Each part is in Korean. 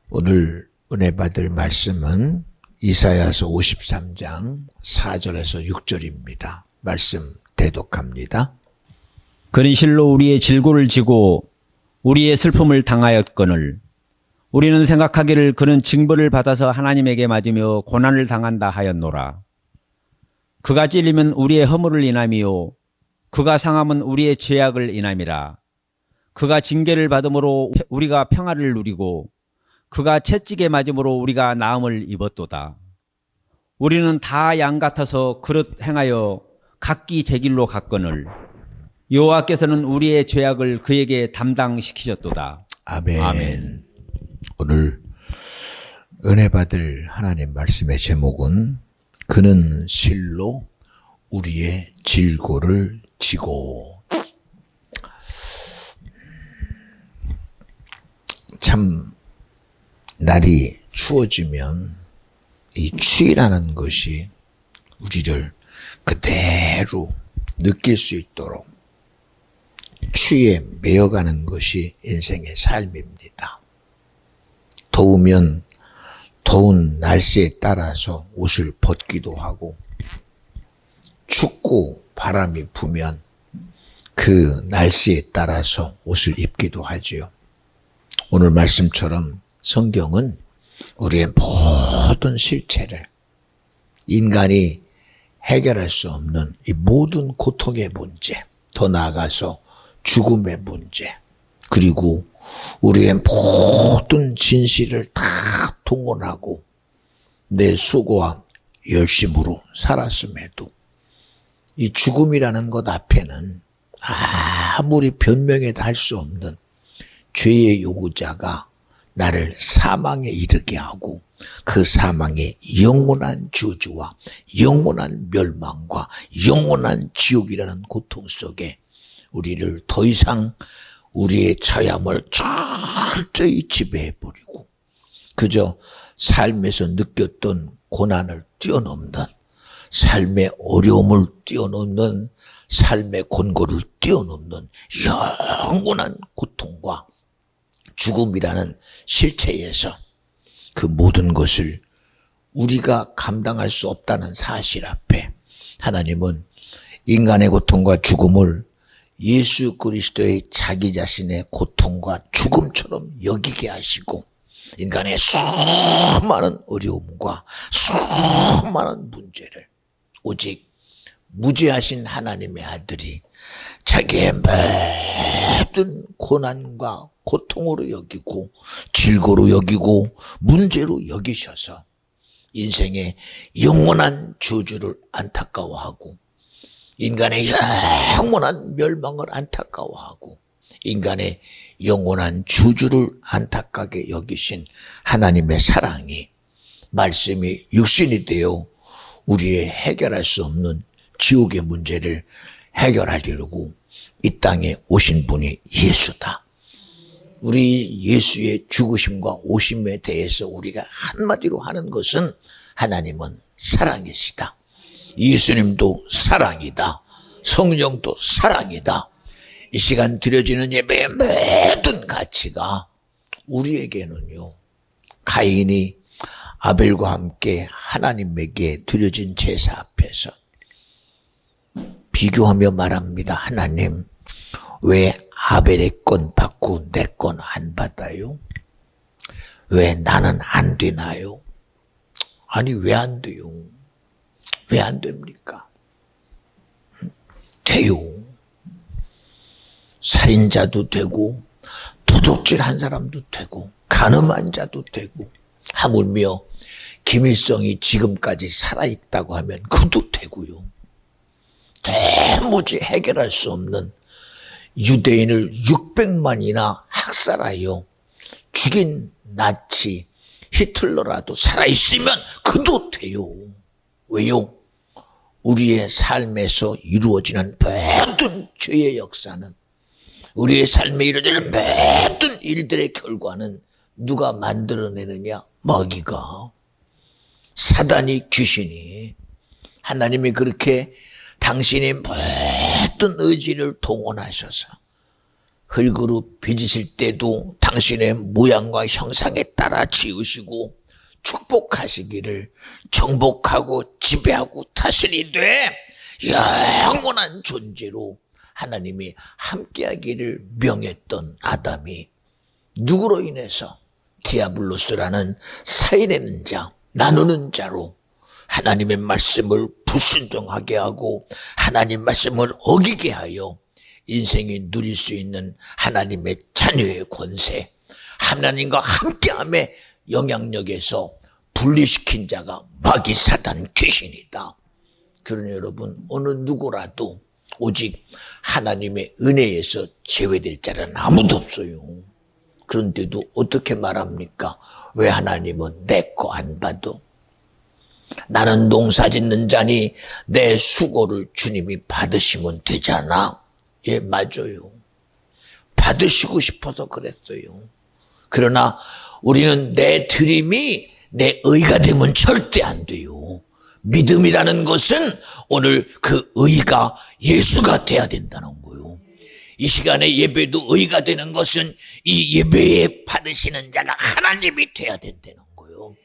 오늘 은혜 받을 말씀은 이사야서 53장 4절에서 6절입니다. 말씀 대독합니다. 그는 실로 우리의 질고를 지고 우리의 슬픔을 당하였거늘 우리는 생각하기를 그는 징벌을 받아서 하나님에게 맞으며 고난을 당한다 하였노라. 그가 찔리면 우리의 허물을 인함이요 그가 상함은 우리의 죄악을 인함이라. 그가 징계를 받음으로 우리가 평화를 누리고 그가 채찍에 맞음으로 우리가 나음을 입었도다. 우리는 다 양 같아서 그릇 행하여 각기 제 길로 갔거늘 여호와께서는 우리의 죄악을 그에게 담당시키셨도다. 아멘. 아멘. 오늘 은혜 받을 하나님 말씀의 제목은 그는 실로 우리의 질고를 지고. 참 날이 추워지면 이 추위라는 것이 우리를 그대로 느낄 수 있도록 추위에 매여가는 것이 인생의 삶입니다. 더우면 더운 날씨에 따라서 옷을 벗기도 하고, 춥고 바람이 부면 그 날씨에 따라서 옷을 입기도 하지요. 오늘 말씀처럼 성경은 우리의 모든 실체를, 인간이 해결할 수 없는 이 모든 고통의 문제, 더 나아가서 죽음의 문제, 그리고 우리의 모든 진실을 다 동원하고 내 수고와 열심으로 살았음에도 이 죽음이라는 것 앞에는 아무리 변명해도 할 수 없는 죄의 요구자가 나를 사망에 이르게 하고 그 사망의 영원한 저주와 영원한 멸망과 영원한 지옥이라는 고통 속에 우리를 더 이상 우리의 처함을 철저히 지배해버리고 그저 삶에서 느꼈던 고난을 뛰어넘는, 삶의 어려움을 뛰어넘는, 삶의 곤고를 뛰어넘는 영원한 고통과 죽음이라는 실체에서 그 모든 것을 우리가 감당할 수 없다는 사실 앞에 하나님은 인간의 고통과 죽음을 예수 그리스도의 자기 자신의 고통과 죽음처럼 여기게 하시고 인간의 수많은 어려움과 수많은 문제를 오직 무죄하신 하나님의 아들이 자기의 모든 고난과 고통으로 여기고 질고로 여기고 문제로 여기셔서 인생의 영원한 저주를 안타까워하고 인간의 영원한 멸망을 안타까워하고 인간의 영원한 저주를 안타깝게 여기신 하나님의 사랑이 말씀이 육신이 되어 우리의 해결할 수 없는 지옥의 문제를 해결하려고 이 땅에 오신 분이 예수다. 우리 예수의 죽으심과 오심에 대해서 우리가 한마디로 하는 것은 하나님은 사랑이시다. 예수님도 사랑이다. 성령도 사랑이다. 이 시간 드려지는 예배의 모든 가치가 우리에게는요, 가인이 아벨과 함께 하나님에게 드려진 제사 앞에서 비교하며 말합니다. 하나님, 왜 아벨의 건 받고 내 건 안 받아요? 왜 나는 안 되나요? 아니, 왜 안 돼요? 왜 안 됩니까? 돼요. 살인자도 되고 도둑질한 사람도 되고 간음한 자도 되고 하물며 김일성이 지금까지 살아있다고 하면 그도 되고요. 도무지 해결할 수 없는 유대인을 600만이나 학살하여 죽인 나치 히틀러라도 살아있으면 그도 돼요. 왜요? 우리의 삶에서 이루어지는 모든 죄의 역사는, 우리의 삶에 이루어지는 모든 일들의 결과는 누가 만들어내느냐? 마귀가, 사단이, 귀신이. 하나님이 그렇게 당신의 모든 의지를 동원하셔서 흙으로 빚으실 때도 당신의 모양과 형상에 따라 지으시고 축복하시기를 정복하고 지배하고 다스리되 영원한 존재로 하나님이 함께하기를 명했던 아담이 누구로 인해서 디아블로스라는 사이내는 자, 나누는 자로 하나님의 말씀을 불순종하게 하고 하나님 말씀을 어기게 하여 인생이 누릴 수 있는 하나님의 자녀의 권세, 하나님과 함께함의 영향력에서 분리시킨 자가 마귀 사단 귀신이다. 그러니 여러분, 어느 누구라도 오직 하나님의 은혜에서 제외될 자는 아무도 없어요. 그런데도 어떻게 말합니까? 왜 하나님은 내 거 안 받아? 나는 농사 짓는 자니 내 수고를 주님이 받으시면 되잖아. 예, 맞아요. 받으시고 싶어서 그랬어요. 그러나 우리는 내 드림이 내 의가 되면 절대 안 돼요. 믿음이라는 것은 오늘 그 의가 예수가 돼야 된다는 거예요. 이 시간에 예배도 의가 되는 것은 이 예배에 받으시는 자가 하나님이 돼야 된다는 거예요.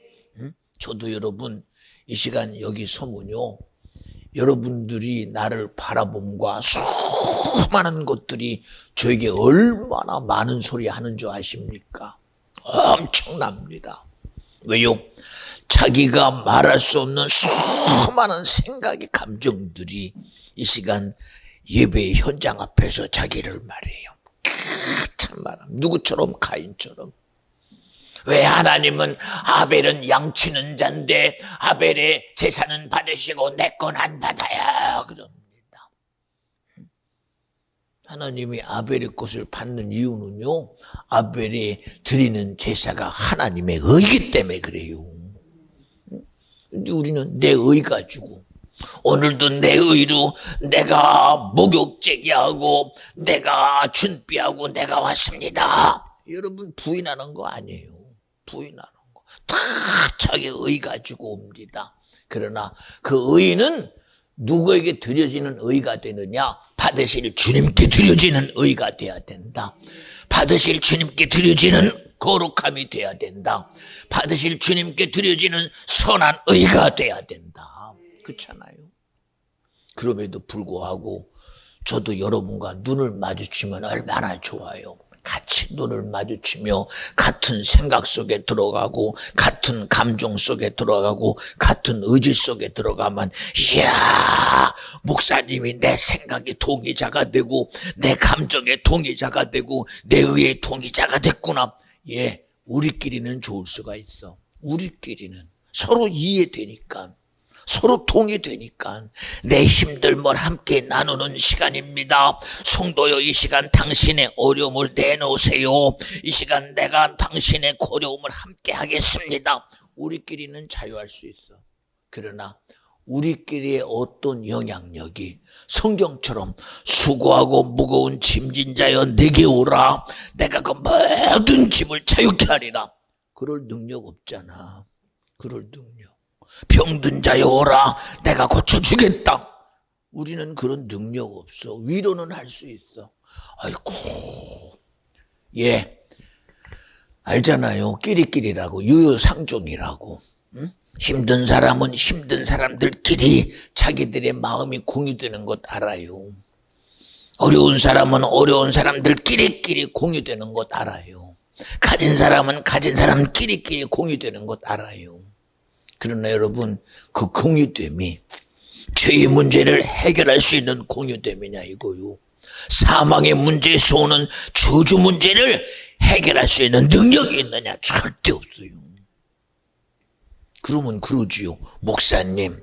저도 여러분 이 시간 여기 서면요, 여러분들이 나를 바라봄과 수많은 것들이 저에게 얼마나 많은 소리 하는 줄 아십니까? 엄청납니다. 왜요? 자기가 말할 수 없는 수많은 생각의 감정들이 이 시간 예배의 현장 앞에서 자기를 말해요. 참말, 누구처럼? 가인처럼. 왜 하나님은 아벨은 양치는 자인데 아벨의 제사는 받으시고 내 건 안 받아요, 그럽니다. 하나님이 아벨의 것을 받는 이유는요, 아벨이 드리는 제사가 하나님의 의이기 때문에 그래요. 근데 우리는 내 의 가지고 오늘도 내 의로 내가 목욕 제기하고 내가 준비하고 내가 왔습니다. 여러분, 부인하는 거 아니에요. 부인하는 거. 다 자기 의 가지고 옵니다. 그러나 그 의는 누구에게 드려지는 의가 되느냐? 받으실 주님께 드려지는 의가 돼야 된다. 받으실 주님께 드려지는 거룩함이 돼야 된다. 받으실 주님께 드려지는 선한 의가 돼야 된다. 그렇잖아요. 그럼에도 불구하고 저도 여러분과 눈을 마주치면 얼마나 좋아요. 같이 눈을 마주치며 같은 생각 속에 들어가고 같은 감정 속에 들어가고 같은 의지 속에 들어가면, 이야, 목사님이 내 생각의 동의자가 되고 내 감정의 동의자가 되고 내 의의 동의자가 됐구나. 예, 우리끼리는 좋을 수가 있어. 우리끼리는 서로 이해되니까, 서로 동의되니까 내 힘들뭘 함께 나누는 시간입니다. 성도여, 이 시간 당신의 어려움을 내놓으세요. 이 시간 내가 당신의 고려움을 함께 하겠습니다. 우리끼리는 자유할 수 있어. 그러나 우리끼리의 어떤 영향력이 성경처럼 수고하고 무거운 짐진 자여 내게 오라, 내가 그 모든 짐을 자유케 하리라, 그럴 능력 없잖아. 그럴 능력. 병든 자여 오라, 내가 고쳐주겠다. 우리는 그런 능력 없어. 위로는 할 수 있어. 아이고, 예, 알잖아요. 끼리끼리라고, 유유상종이라고. 응? 힘든 사람은 힘든 사람들끼리 자기들의 마음이 공유되는 것 알아요. 어려운 사람은 어려운 사람들끼리 공유되는 것 알아요. 가진 사람은 가진 사람끼리 공유되는 것 알아요. 그러나 여러분, 그 공유됨이 죄의 문제를 해결할 수 있는 공유됨이냐 이거요. 사망의 문제에서 오는 저주 문제를 해결할 수 있는 능력이 있느냐? 절대 없어요. 그러면 그러지요. 목사님,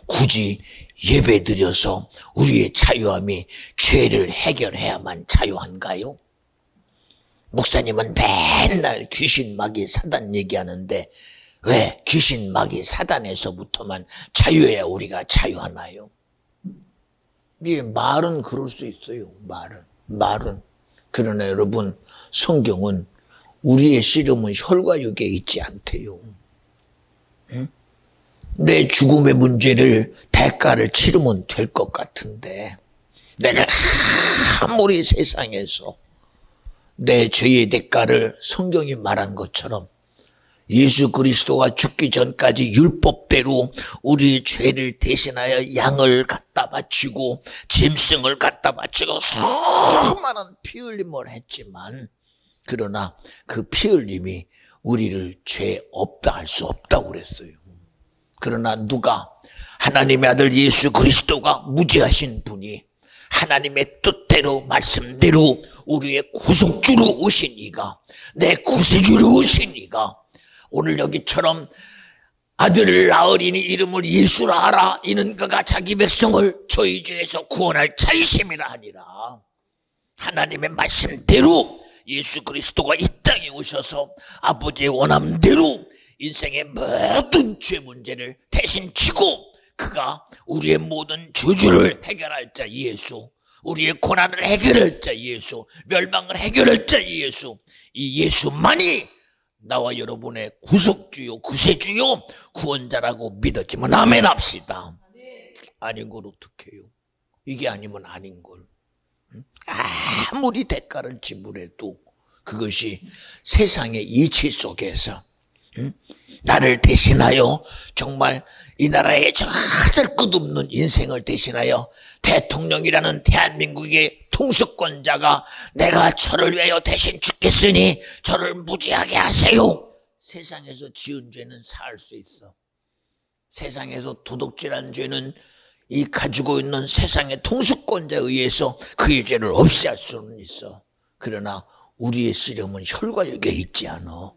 굳이 예배 드려서 우리의 자유함이 죄를 해결해야만 자유한가요? 목사님은 맨날 귀신, 마귀, 사단 얘기하는데 왜 귀신, 마귀, 사단에서부터만 자유해야 우리가 자유하나요? 예, 말은 그럴 수 있어요. 말은. 그러나 여러분, 성경은 우리의 씨름은 혈과 육에 있지 않대요. 응? 내 죽음의 문제를 대가를 치르면 될 것 같은데 내가 아무리 세상에서 내 죄의 대가를 성경이 말한 것처럼 예수 그리스도가 죽기 전까지 율법대로 우리 죄를 대신하여 양을 갖다 바치고 짐승을 갖다 바치고 수많은 피 흘림을 했지만, 그러나 그 피 흘림이 우리를 죄 없다 할 수 없다고 그랬어요. 그러나 누가, 하나님의 아들 예수 그리스도가 무지하신 분이 하나님의 뜻대로 말씀대로 우리의 구속주로 오신 이가, 내 구세주로 오신 이가 오늘 여기처럼 아들을 낳으리니 이름을 예수라 하라, 이는 그가 자기 백성을 저희 죄에서 구원할 자이심이라 하니라. 하나님의 말씀대로 예수 그리스도가 이 땅에 오셔서 아버지의 원함대로 인생의 모든 죄 문제를 대신 지고 그가 우리의 모든 저주를 해결할 자 예수, 우리의 고난을 해결할 자 예수, 멸망을 해결할 자 예수, 이 예수만이 나와 여러분의 구속주요, 구세주요, 구원자라고 믿었지만 아멘 합시다. 아닌 걸 어떡해요? 이게 아니면 아닌 걸. 아무리 대가를 지불해도 그것이 세상의 이치 속에서 나를 대신하여 정말 이 나라의 정말 끝없는 인생을 대신하여 대통령이라는 대한민국의 통수권자가 내가 저를 위하여 대신 죽겠으니 저를 무지하게 하세요. 세상에서 지은 죄는 사할 수 있어. 세상에서 도둑질한 죄는 이 가지고 있는 세상의 통수권자에 의해서 그의 죄를 없애할 수는 있어. 그러나 우리의 쓰려면 혈과역에 있지 않아.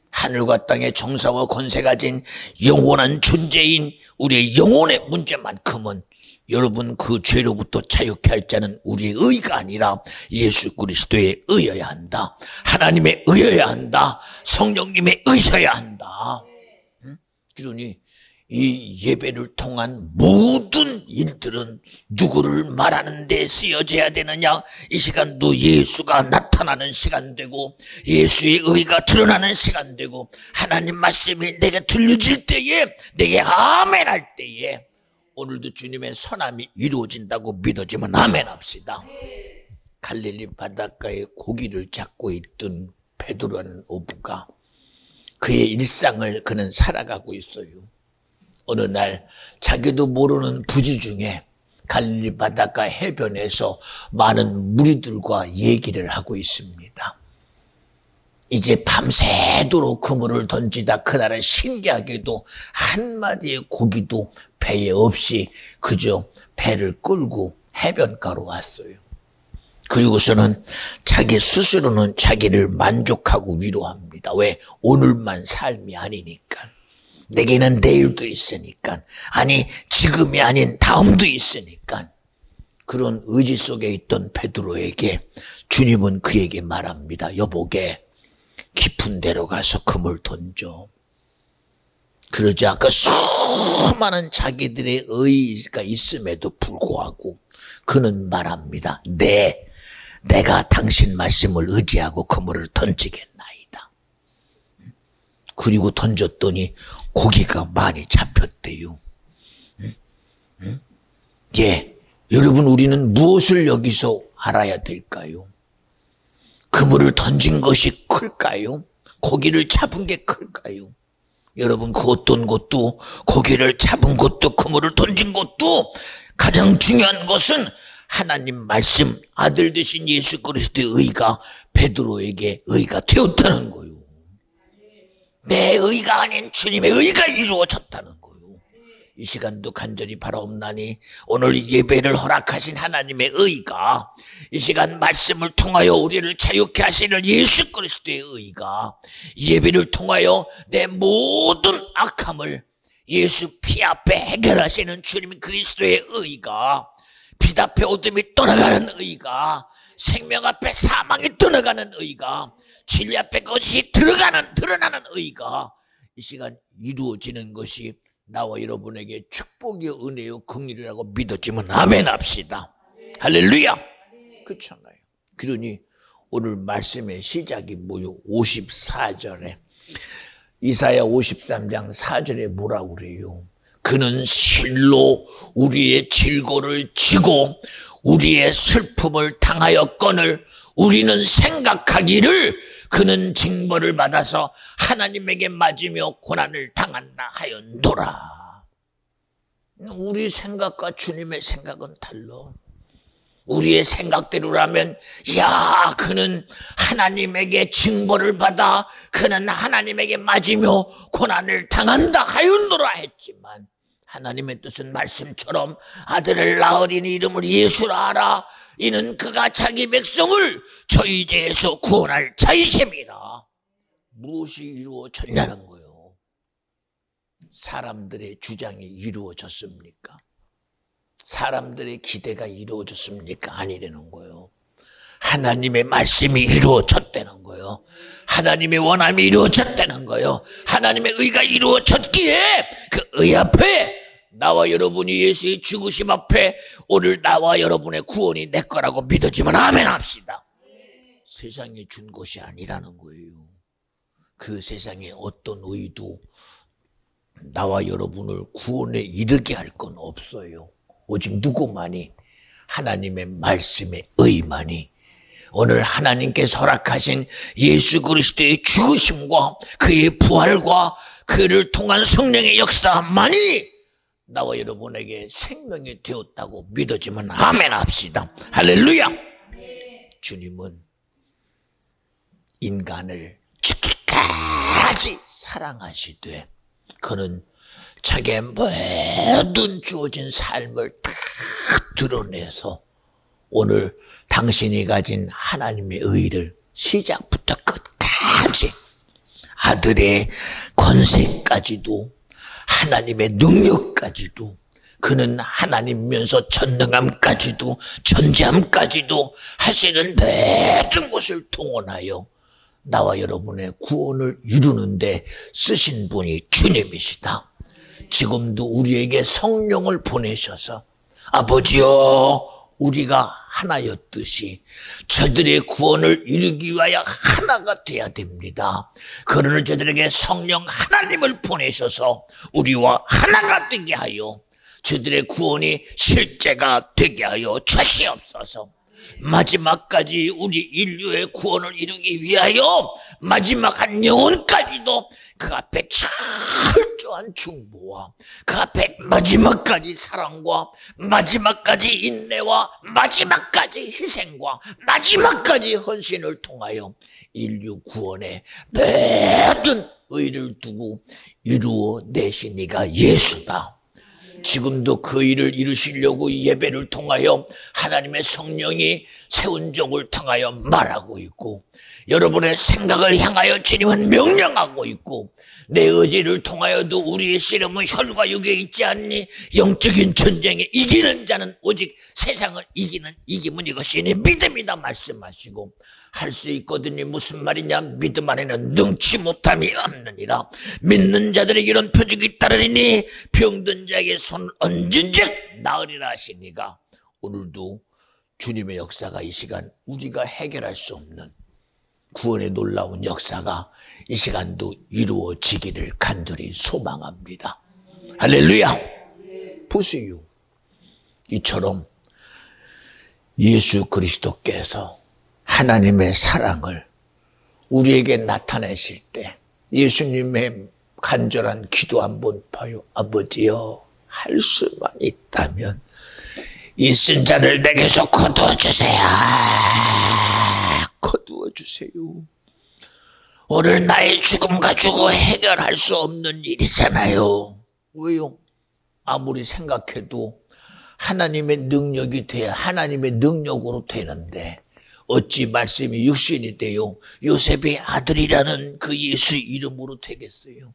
하늘과 땅의 정사와 권세 가진 영원한 존재인 우리의 영혼의 문제만큼은 여러분 그 죄로부터 자유케 할 자는 우리의 의가 아니라 예수 그리스도에 의여야 한다. 하나님에 의여야 한다. 성령님에 의셔야 한다. 그러니 이 예배를 통한 모든 일들은 누구를 말하는 데 쓰여져야 되느냐? 이 시간도 예수가 나타나는 시간 되고 예수의 의가 드러나는 시간 되고 하나님 말씀이 내게 들려질 때에, 내게 아멘 할 때에 오늘도 주님의 선함이 이루어진다고 믿어지면 아멘 합시다. 갈릴리 바닷가에 고기를 잡고 있던 베드로라는 어부가 그의 일상을 그는 살아가고 있어요. 어느 날 자기도 모르는 부지 중에 갈릴리 바닷가 해변에서 많은 무리들과 얘기를 하고 있습니다. 이제 밤새도록 그물을 던지다 그날은 신기하게도 한마디의 고기도 배에 없이 그저 배를 끌고 해변가로 왔어요. 그리고서는 자기 스스로는 자기를 만족하고 위로합니다. 왜? 오늘만 삶이 아니니까. 내게는 내일도 있으니까. 아니 지금이 아닌 다음도 있으니까. 그런 의지 속에 있던 베드로에게 주님은 그에게 말합니다. 여보게 깊은 데로 가서 그물 던져. 그러자 그 수많은 자기들의 의의가 있음에도 불구하고 그는 말합니다. 내가 당신 말씀을 의지하고 그물을 던지겠나이다. 그리고 던졌더니 고기가 많이 잡혔대요. 예, 여러분 우리는 무엇을 여기서 알아야 될까요? 그물을 던진 것이 클까요? 고기를 잡은 게 클까요? 여러분 그 어떤 것도, 고기를 잡은 것도 그물을 던진 것도, 가장 중요한 것은 하나님 말씀, 아들 되신 예수 그리스도의 의가 베드로에게 의가 되었다는 거예요. 내 의가 아닌 주님의 의가 이루어졌다는 거예요. 이 시간도 간절히 바라옵나니 오늘 예배를 허락하신 하나님의 의가, 이 시간 말씀을 통하여 우리를 자유케 하시는 예수 그리스도의 의가, 예배를 통하여 내 모든 악함을 예수 피 앞에 해결하시는 주님 그리스도의 의가, 빛 앞에 어둠이 떠나가는 의가, 생명 앞에 사망이 떠나가는 의가, 진리 앞에 거짓이 드러나는 의가 이 시간 이루어지는 것이 나와 여러분에게 축복의 은혜요 긍휼이라고 믿었지만 아멘 합시다. 할렐루야. 그렇잖아요. 그러니 오늘 말씀의 시작이 뭐요? 54절에, 이사야 53장 4절에 뭐라고 그래요? 그는 실로 우리의 질고를 지고 우리의 슬픔을 당하였거늘 우리는 생각하기를 그는 징벌을 받아서 하나님에게 맞으며 고난을 당한다 하였노라. 우리 생각과 주님의 생각은 달라. 우리의 생각대로라면 야 그는 하나님에게 징벌을 받아 그는 하나님에게 맞으며 고난을 당한다 하였노라 했지만, 하나님의 뜻은 말씀처럼 아들을 낳으리니 이름을 예수라 하라. 이는 그가 자기 백성을 저희 죄에서 구원할 자이심이라. 무엇이 이루어졌냐는 거예요. 사람들의 주장이 이루어졌습니까? 사람들의 기대가 이루어졌습니까? 아니라는 거예요. 하나님의 말씀이 이루어졌다는 거예요. 하나님의 원함이 이루어졌다는 거예요. 하나님의 의가 이루어졌기에 그 의 앞에 나와 여러분이 예수의 죽으심 앞에 오늘 나와 여러분의 구원이 내 거라고 믿어지면 아멘 합시다. 세상에 준 것이 아니라는 거예요. 그 세상에 어떤 의도 나와 여러분을 구원에 이르게 할 건 없어요. 오직 누구만이, 하나님의 말씀의 의만이, 오늘 하나님께서 허락하신 예수 그리스도의 죽으심과 그의 부활과 그를 통한 성령의 역사만이 나와 여러분에게 생명이 되었다고 믿어지면 아멘 합시다. 할렐루야. 주님은 인간을 죽기까지 사랑하시되 그는 자기의 모든 주어진 삶을 다 드러내서 오늘 당신이 가진 하나님의 의를 시작부터 끝까지, 아들의 권세까지도 하나님의 능력까지도, 그는 하나님면서 전능함까지도 전지함까지도 하시는 모든 것을 동원하여 나와 여러분의 구원을 이루는데 쓰신 분이 주님이시다. 지금도 우리에게 성령을 보내셔서 아버지여 우리가 하나였듯이 저들의 구원을 이루기 위하여 하나가 되어야 됩니다. 그러나 저들에게 성령 하나님을 보내셔서 우리와 하나가 되게 하여 저들의 구원이 실제가 되게 하여 주시옵소서. 마지막까지 우리 인류의 구원을 이루기 위하여 마지막 한 영혼까지도 그 앞에 철저한 중보와 그 앞에 마지막까지 사랑과 마지막까지 인내와 마지막까지 희생과 마지막까지 헌신을 통하여 인류 구원에 모든 의를 두고 이루어내신 이가 예수다. 지금도 그 일을 이루시려고 예배를 통하여 하나님의 성령이 세운 종을 통하여 말하고 있고, 여러분의 생각을 향하여 주님은 명령하고 있고, 내 의지를 통하여도 우리의 씨름은 혈과 육에 있지 않니 영적인 전쟁에 이기는 자는 오직 세상을 이기면 이것이니 믿음이다 말씀하시고, 할 수 있거든요. 무슨 말이냐? 믿음 안에는 능치 못함이 없느니라. 믿는 자들에게 이런 표적이 따르리니 병든 자에게 손 얹은 즉 나으리라 하시니가, 오늘도 주님의 역사가 이 시간 우리가 해결할 수 없는 구원의 놀라운 역사가 이 시간도 이루어지기를 간절히 소망합니다. 할렐루야. 보세요. 이처럼 예수 그리스도께서 하나님의 사랑을 우리에게 나타내실 때 예수님의 간절한 기도 한번 봐요. 아버지여 할 수만 있다면 이 쓴 자를 내게서 거두어주세요. 거두어주세요. 오늘 나의 죽음 가지고 해결할 수 없는 일이잖아요. 왜요? 아무리 생각해도 하나님의 능력이 돼야 하나님의 능력으로 되는데 어찌 말씀이 육신이 되어 요셉의 아들이라는 그 예수 이름으로 되겠어요?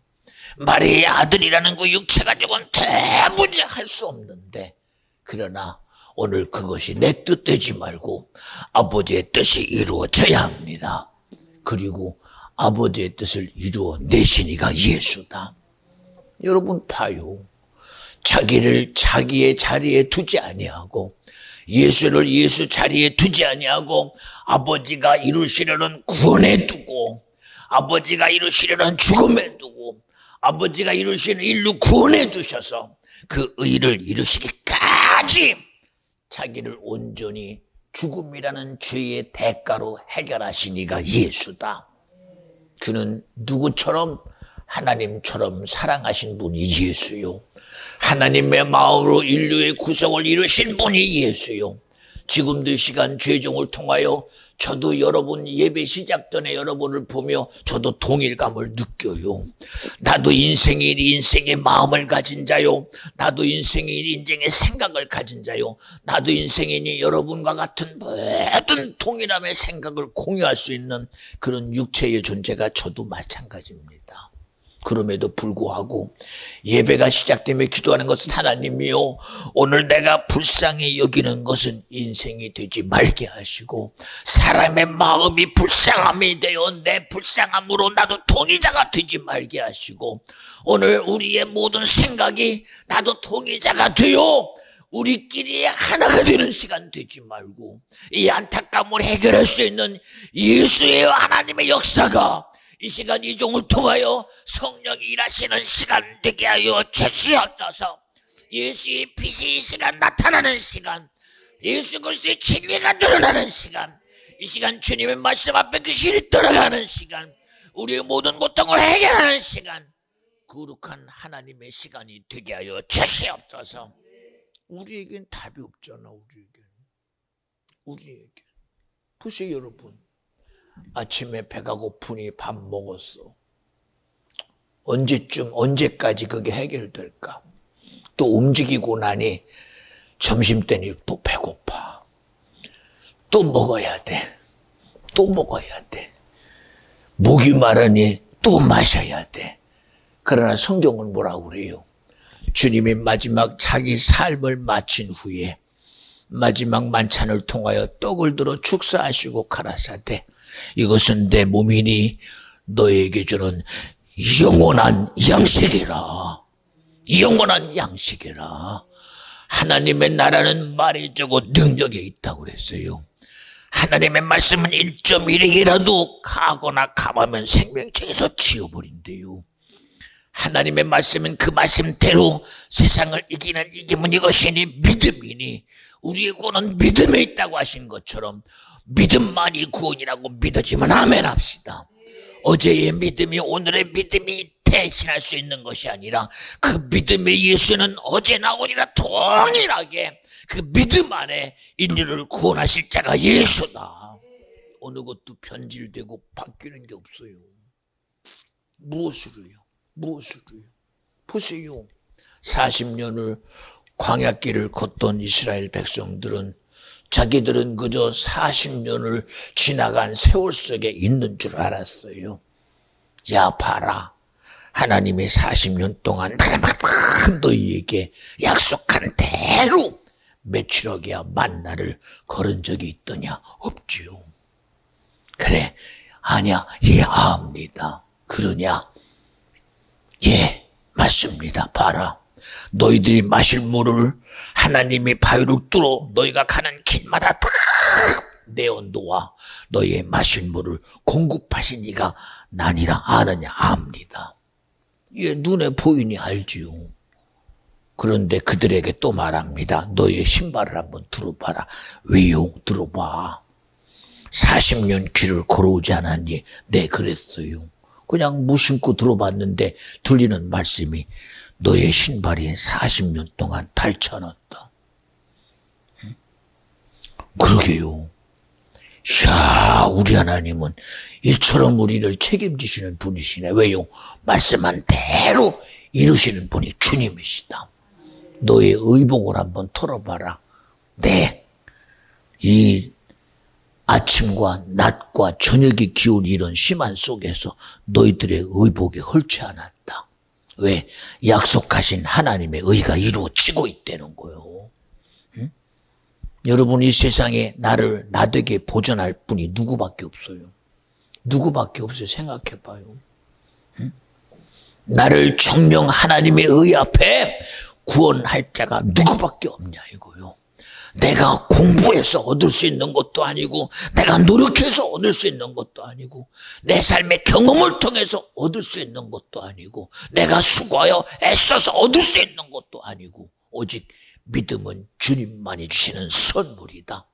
마리아의 아들이라는 그 육체 가지고는 대부지 할 수 없는데, 그러나 오늘 그것이 내 뜻 되지 말고 아버지의 뜻이 이루어져야 합니다. 그리고 아버지의 뜻을 이루어내신 이가 예수다. 여러분 봐요. 자기를 자기의 자리에 두지 아니하고 예수를 예수 자리에 두지 아니하고 아버지가 이루시려는 구원에 두고 아버지가 이루시려는 죽음에 두고 아버지가 이루시는 인류 구원에 두셔서 그 의를 이루시기까지 자기를 온전히 죽음이라는 죄의 대가로 해결하신 이가 예수다. 그는 누구처럼? 하나님처럼 사랑하신 분이 예수요. 하나님의 마음으로 인류의 구성을 이루신 분이 예수요. 지금도 이 시간 죄종을 통하여 저도 여러분 예배 시작 전에 여러분을 보며 저도 동일감을 느껴요. 나도 인생의 마음을 가진 자요. 나도 인생의 생각을 가진 자요. 나도 인생인이 여러분과 같은 모든 동일함의 생각을 공유할 수 있는 그런 육체의 존재가 저도 마찬가지입니다. 그럼에도 불구하고 예배가 시작되며 기도하는 것은 하나님이요, 오늘 내가 불쌍히 여기는 것은 인생이 되지 말게 하시고 사람의 마음이 불쌍함이 되어 내 불쌍함으로 나도 동의자가 되지 말게 하시고 오늘 우리의 모든 생각이 나도 동의자가 되어 우리끼리 하나가 되는 시간 되지 말고 이 안타까움을 해결할 수 있는 예수의 하나님의 역사가 이 시간 이 종을 통하여 성령이 일하시는 시간 되게 하여 주시옵소서. 예수의 빛이 이 시간 나타나는 시간, 예수 그리스도의 진리가 드러나는 시간, 이 시간 주님의 말씀 앞에 그 신이 들어가는 시간, 우리의 모든 고통을 해결하는 시간, 거룩한 하나님의 시간이 되게 하여 주시옵소서. 우리에겐 답이 없잖아. 우리에게 보세요 여러분, 아침에 배가 고프니 밥 먹었어. 언제까지 그게 해결될까? 또 움직이고 나니 점심 때니 또 배고파. 또 먹어야 돼. 목이 마르니 또 마셔야 돼. 그러나 성경은 뭐라고 그래요? 주님이 마지막 자기 삶을 마친 후에 마지막 만찬을 통하여 떡을 들어 축사하시고 가라사대, 이것은 내 몸이니 너에게 주는 영원한 양식이라. 영원한 양식이라. 하나님의 나라는 말이 적고 능력에 있다고 그랬어요. 하나님의 말씀은 1.1핵이라도 가거나 감하면 생명책에서 지워버린대요. 하나님의 말씀은 그 말씀대로 세상을 이기는 이김은 이것이니 믿음이니 우리의 구원은 믿음에 있다고 하신 것처럼 믿음만이 구원이라고 믿어지면 아멘 합시다. 어제의 믿음이 오늘의 믿음이 대신할 수 있는 것이 아니라 그 믿음의 예수는 어제나 오늘이나 동일하게 그 믿음 안에 인류를 구원하실 자가 예수다. 어느 것도 변질되고 바뀌는 게 없어요. 무엇으로요? 보세요. 40년을 광야길을 걷던 이스라엘 백성들은 자기들은 그저 40년을 지나간 세월 속에 있는 줄 알았어요. 야 봐라, 하나님이 40년 동안 날마다 너희에게 약속한 대로 며칠억이야 만나를 걸은 적이 있더냐? 없지요. 그래, 아니야, 예, 압니다. 그러냐? 예, 맞습니다. 봐라, 너희들이 마실 물을 하나님이 바위를 뚫어 너희가 가는 길마다 다 내어 놓아 너희의 마실 물을 공급하신 이가 나니라. 아느냐? 압니다. 예, 눈에 보이니 알지요. 그런데 그들에게 또 말합니다. 너희의 신발을 한번 들어봐라. 왜요? 들어봐. 40년 길을 걸어오지 않았니? 네, 그랬어요. 그냥 무심코 들어봤는데 들리는 말씀이 너의 신발이 40년 동안 닳지 않았다. 그러게요. 이야, 우리 하나님은 이처럼 우리를 책임지시는 분이시네. 왜요? 말씀한 대로 이루시는 분이 주님이시다. 너의 의복을 한번 털어봐라. 네, 이 아침과 낮과 저녁의 기온이 이런 심한 속에서 너희들의 의복이 헐지 않았다. 왜? 약속하신 하나님의 의가 이루어지고 있다는 거예요. 응? 여러분, 이 세상에 나를 나되게 보존할 분이 누구밖에 없어요. 누구밖에 없어요. 생각해봐요. 응? 나를 정령 하나님의 의 앞에 구원할 자가 누구밖에 없냐 이거요. 내가 공부해서 얻을 수 있는 것도 아니고 내가 노력해서 얻을 수 있는 것도 아니고 내 삶의 경험을 통해서 얻을 수 있는 것도 아니고 내가 수고하여 애써서 얻을 수 있는 것도 아니고 오직 믿음은 주님만이 주시는 선물이다.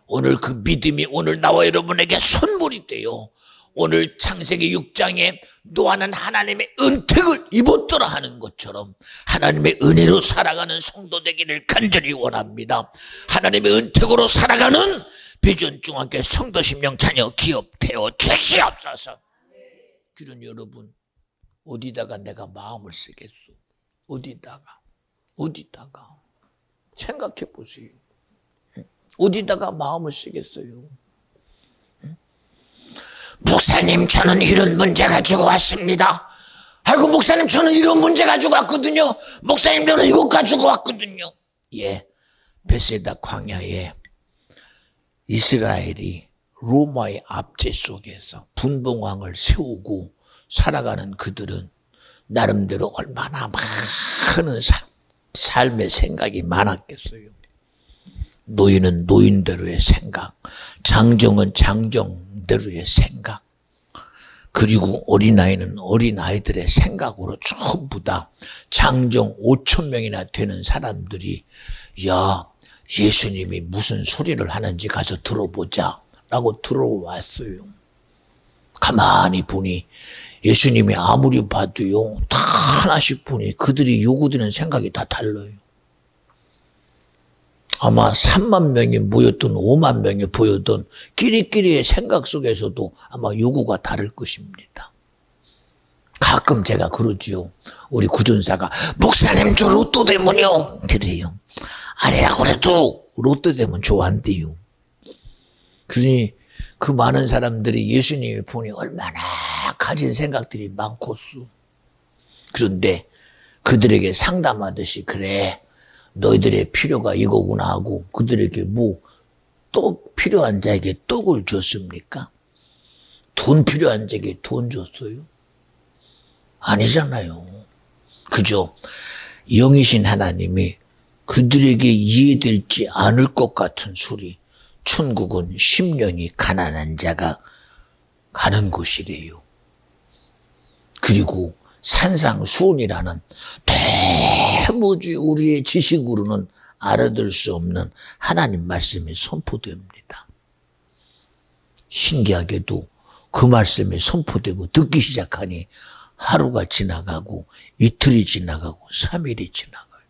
오늘 그 믿음이 오늘 나와 여러분에게 선물이 돼요. 오늘 창세기 6장에 노아는 하나님의 은택을 입었더라 하는 것처럼 하나님의 은혜로 살아가는 성도 되기를 간절히 원합니다. 하나님의 은택으로 살아가는 비전 중학교 성도 신명 자녀 기업 되어 주시옵소서. 그런 여러분, 어디다가 내가 마음을 쓰겠소? 어디다가 생각해 보세요. 어디다가 마음을 쓰겠어요? 목사님, 저는 이런 문제 가지고 왔습니다. 아이고, 목사님, 저는 이런 문제 가지고 왔거든요. 목사님, 저는 이것 가지고 왔거든요. 예, 베세다 광야에 이스라엘이 로마의 압제 속에서 분봉왕을 세우고 살아가는 그들은 나름대로 얼마나 많은 삶의 생각이 많았겠어요. 노인은 노인대로의 생각, 장정은 장정대로의 생각, 그리고 어린아이는 어린아이들의 생각으로 전부 다 장정 5,000명이나 되는 사람들이 야, 예수님이 무슨 소리를 하는지 가서 들어보자 라고 들어왔어요. 가만히 보니 예수님이 아무리 봐도요, 다 하나씩 보니 그들이 요구되는 생각이 다 달라요. 아마 3만 명이 모였던 5만 명이 보였던 끼리끼리의 생각 속에서도 아마 요구가 다를 것입니다. 가끔 제가 그러지요. 우리 구전사가 목사님, 저 로또 되면요 그래요. 아니라 그래도 로또 되면 좋아한대요. 그러니 그 많은 사람들이 예수님이 보니 얼마나 가진 생각들이 많고수. 그런데 그들에게 상담하듯이 그래, 너희들의 필요가 이거구나 하고 그들에게 떡 필요한 자에게 떡을 줬습니까? 돈 필요한 자에게 돈 줬어요? 아니잖아요. 그죠? 영이신 하나님이 그들에게 이해되지 않을 것 같은 소리, 천국은 심령이 가난한 자가 가는 곳이래요. 그리고 산상수훈이라는 도무지 우리의 지식으로는 알아들 수 없는 하나님 말씀이 선포됩니다. 신기하게도 그 말씀이 선포되고 듣기 시작하니 하루가 지나가고 이틀이 지나가고 3일이 지나가요.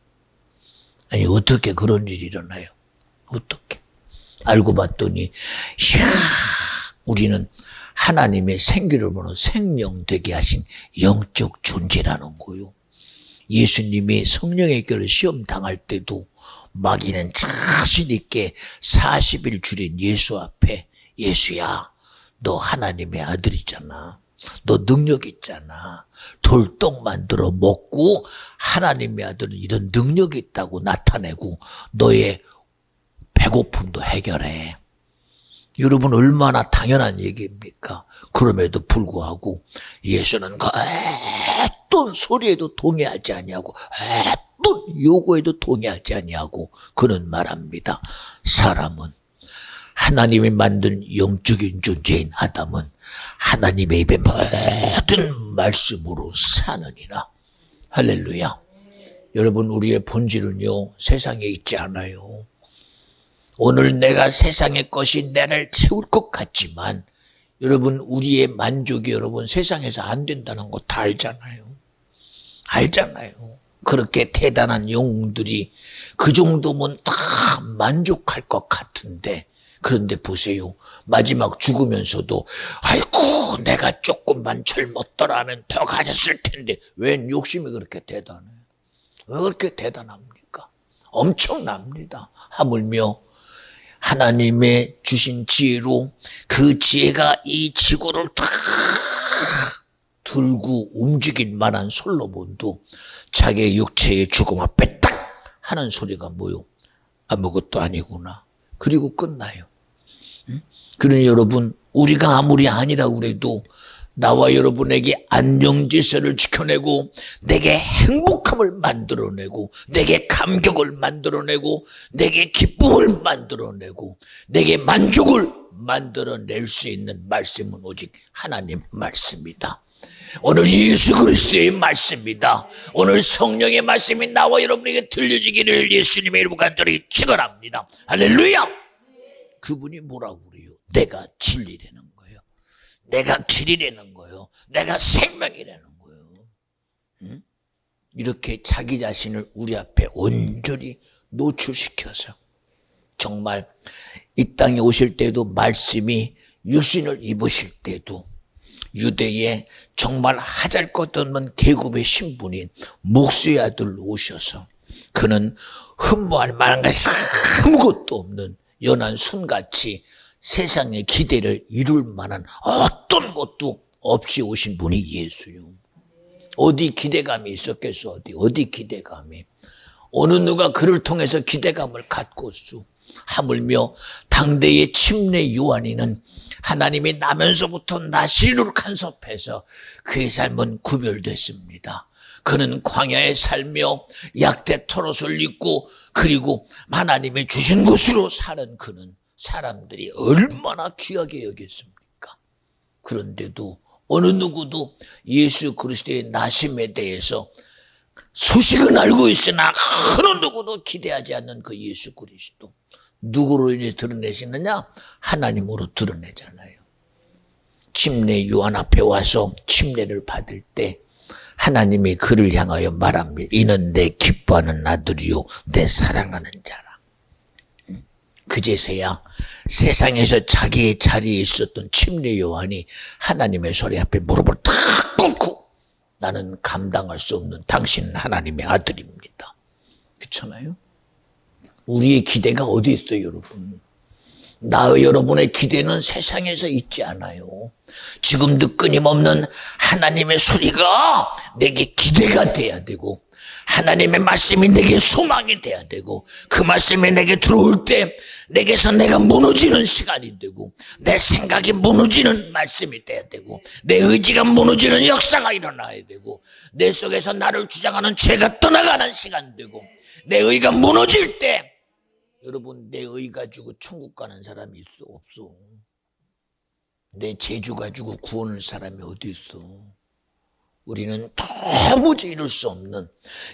아니, 어떻게 그런 일이 일어나요? 어떻게? 알고 봤더니 이야, 우리는 하나님의 생기를 보는 생명 되게 하신 영적 존재라는 거요. 예수님이 성령의 결을 시험 당할 때도 마귀는 자신 있게 40일 줄인 예수 앞에 예수야, 너 하나님의 아들이잖아. 너 능력 있잖아. 돌떡 만들어 먹고 하나님의 아들은 이런 능력이 있다고 나타내고 너의 배고픔도 해결해. 여러분, 얼마나 당연한 얘기입니까? 그럼에도 불구하고 예수는 그 어떤 소리에도 동의하지 아니하고 어떤 요구에도 동의하지 아니하고 그는 말합니다. 사람은 하나님이 만든 영적인 존재인 아담은 하나님의 입의 모든 말씀으로 사느니라. 할렐루야. 여러분, 우리의 본질은요, 세상에 있지 않아요. 오늘 내가 세상의 것이 나를 채울 것 같지만 여러분, 우리의 만족이 여러분 세상에서 안 된다는 거 다 알잖아요. 그렇게 대단한 영웅들이 그 정도면 다 만족할 것 같은데, 그런데 보세요. 마지막 죽으면서도 아이고 내가 조금만 젊었더라 하면 더 가졌을 텐데, 웬 욕심이 그렇게 대단해요? 왜 그렇게 대단합니까? 엄청납니다. 하물며 하나님의 주신 지혜로 그 지혜가 이 지구를 다 들고 움직일 만한 솔로몬도 자기의 육체의 죽음 앞에 딱 하는 소리가 뭐요? 아무것도 아니구나. 그리고 끝나요. 그러니 여러분, 우리가 아무리 아니라고 그래도 나와 여러분에게 안정질서를 지켜내고 내게 행복함을 만들어내고 내게 감격을 만들어내고 내게 기쁨을 만들어내고 내게 만족을 만들어낼 수 있는 말씀은 오직 하나님 말씀이다. 오늘 예수 그리스도의 말씀이다. 오늘 성령의 말씀이 나와 여러분에게 들려지기를 예수님의 이름으로 간절히 축원합니다. 할렐루야. 그분이 뭐라고 그래요? 내가 진리라는 거예요. 내가 길이라는 거예요. 내가 생명이라는 거예요. 응? 이렇게 자기 자신을 우리 앞에 온전히 노출시켜서 정말 이 땅에 오실 때도 말씀이 유신을 입으실 때도 유대에 정말 하잘것없는 계급의 신분인 목수의 아들 오셔서 그는 흠모할 만한 것이 아무것도 없는 연한 순같이 세상의 기대를 이룰 만한 어떤 것도 없이 오신 분이 예수요. 어디 기대감이 있었겠어? 어디 기대감이? 어느 누가 그를 통해서 기대감을 갖고수? 하물며 당대의 침례 요한이는 하나님이 나면서부터 나시로 간섭해서 그의 삶은 구별됐습니다. 그는 광야에 살며 약대 털옷을 입고 그리고 하나님이 주신 곳으로 사는 그는 사람들이 얼마나 귀하게 여겼습니까? 그런데도 어느 누구도 예수 그리스도의 나심에 대해서 소식은 알고 있으나 어느 누구도 기대하지 않는 그 예수 그리스도. 누구로 인해 드러내시느냐? 하나님으로 드러내잖아요. 침례 요한 앞에 와서 침례를 받을 때 하나님이 그를 향하여 말합니다. 이는 내 기뻐하는 아들이요 내 사랑하는 자라. 그제서야 세상에서 자기의 자리에 있었던 침례 요한이 하나님의 소리 앞에 무릎을 탁 꿇고 나는 감당할 수 없는 당신은 하나님의 아들입니다. 그렇잖아요? 우리의 기대가 어디 있어요, 여러분? 나와 여러분의 기대는 세상에서 있지 않아요. 지금도 끊임없는 하나님의 소리가 내게 기대가 돼야 되고 하나님의 말씀이 내게 소망이 돼야 되고 그 말씀이 내게 들어올 때 내게서 내가 무너지는 시간이 되고 내 생각이 무너지는 말씀이 돼야 되고 내 의지가 무너지는 역사가 일어나야 되고 내 속에서 나를 주장하는 죄가 떠나가는 시간 되고 내 의가 무너질 때 여러분 내 의 가지고 천국 가는 사람이 있어? 없어. 내 재주 가지고 구원할 사람이 어디 있어? 우리는 도무지 이룰 수 없는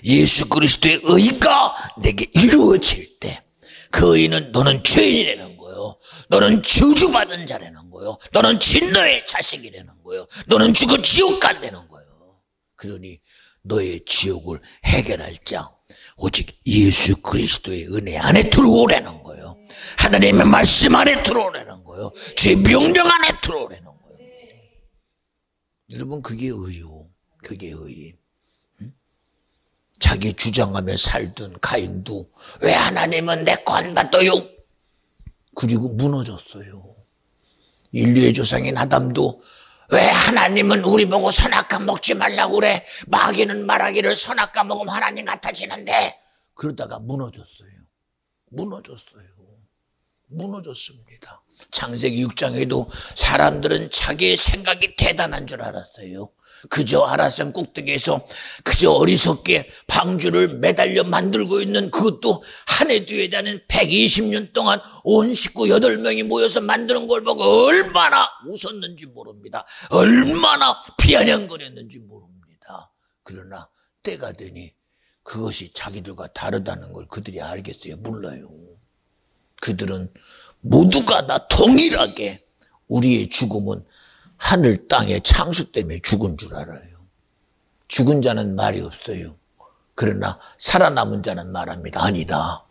예수 그리스도의 의가 내게 이루어질 때 그 의는 너는 죄인이라는 거예요. 너는 저주받은 자라는 거예요. 너는 진노의 자식이라는 거예요. 너는 죽어 지옥 간다는 거예요. 그러니 너의 지옥을 해결할 자 오직 예수 그리스도의 은혜 안에 들어오라는 거예요. 하나님의 말씀 안에 들어오라는 거예요. 주의 명령 안에 들어오라는 거예요. 여러분 그게 의요. 그게 의. 자기 주장하며 살던 가인도 왜 하나님은 내 거 안 받아요? 그리고 무너졌어요. 인류의 조상인 아담도 왜 하나님은 우리 보고 선악과 먹지 말라고 그래? 마귀는 말하기를 선악과 먹으면 하나님 같아지는데 그러다가 무너졌어요. 무너졌습니다. 창세기 6장에도 사람들은 자기의 생각이 대단한 줄 알았어요. 그저 아라산 꼭대기에서 그저 어리석게 방주를 매달려 만들고 있는 그것도 한 해 뒤에 되는 120년 동안 온 식구 8명이 모여서 만드는 걸 보고 얼마나 웃었는지 모릅니다. 얼마나 비아냥거렸는지 모릅니다. 그러나 때가 되니 그것이 자기들과 다르다는 걸 그들이 알겠어요? 몰라요. 그들은 모두가 다 동일하게 우리의 죽음은 하늘 땅의 창수 때문에 죽은 줄 알아요. 죽은 자는 말이 없어요. 그러나 살아남은 자는 말합니다. 아니다.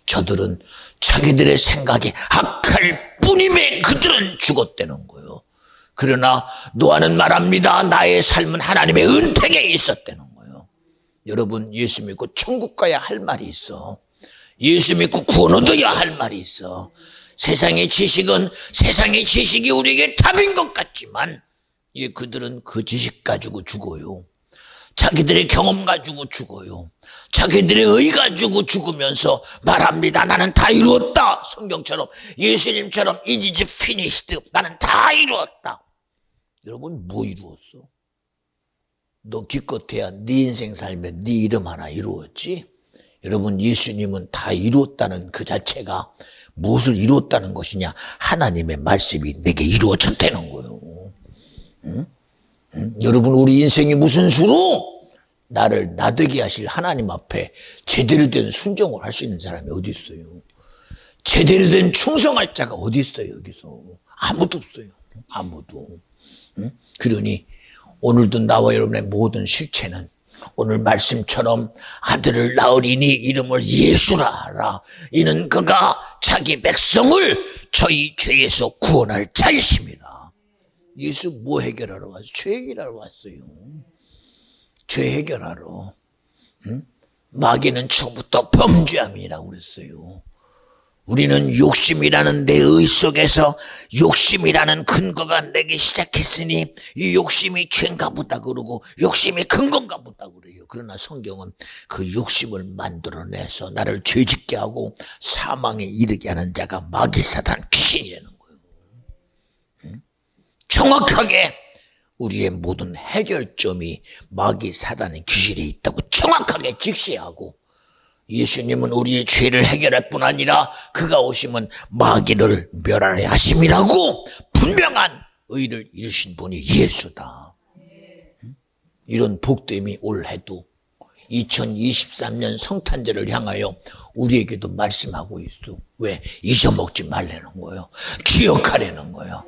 저들은 자기들의 생각이 악할 뿐임에 그들은 죽었다는 거예요. 그러나 노아는 말합니다. 나의 삶은 하나님의 은택에 있었다는 거예요. 여러분 예수 믿고 천국 가야 할 말이 있어. 예수 믿고 구원 얻어야 할 말이 있어. 세상의 지식이 우리에게 답인 것 같지만 그들은 그 지식 가지고 죽어요. 자기들의 경험 가지고 죽어요. 자기들의 의 가지고 죽으면서 말합니다. 나는 다 이루었다. 성경처럼 예수님처럼 It is finished. 나는 다 이루었다. 여러분 뭐 이루었어? 너 기껏해야 네 인생 살면 네 이름 하나 이루었지? 여러분 예수님은 다 이루었다는 그 자체가 무엇을 이루었다는 것이냐? 하나님의 말씀이 내게 이루어졌다는 거예요. 여러분 우리 인생이 무슨 수로 나를 나되게 하실 하나님 앞에 제대로 된 순종을 할 수 있는 사람이 어디 있어요? 제대로 된 충성할 자가 어디 있어요, 여기서? 아무도 없어요. 아무도. 응? 그러니 오늘도 나와 여러분의 모든 실체는 오늘 말씀처럼 아들을 낳으리니 이름을 예수라 하라. 이는 그가 자기 백성을 저희 죄에서 구원할 자이십니다. 예수 뭐 해결하러 왔어요? 죄 해결하러 왔어요. 죄 해결하러. 응? 마귀는 처음부터 범죄함이라고 그랬어요. 우리는 욕심이라는 내 의 속에서 욕심이라는 근거가 내기 시작했으니 이 욕심이 죄인가 보다 그러고 욕심이 근거인가 보다 그래요. 그러나 성경은 그 욕심을 만들어내서 나를 죄짓게 하고 사망에 이르게 하는 자가 마귀 사단 귀신이라는 거예요. 응? 정확하게 우리의 모든 해결점이 마귀 사단의 귀신에 있다고 정확하게 직시하고 예수님은 우리의 죄를 해결할 뿐 아니라 그가 오시면 마귀를 멸하려 하심이라고 분명한 의를 이루신 분이 예수다. 이런 복됨이 올해도 2023년 성탄절을 향하여 우리에게도 말씀하고 있어. 왜? 잊어먹지 말라는 거예요. 기억하라는 거예요.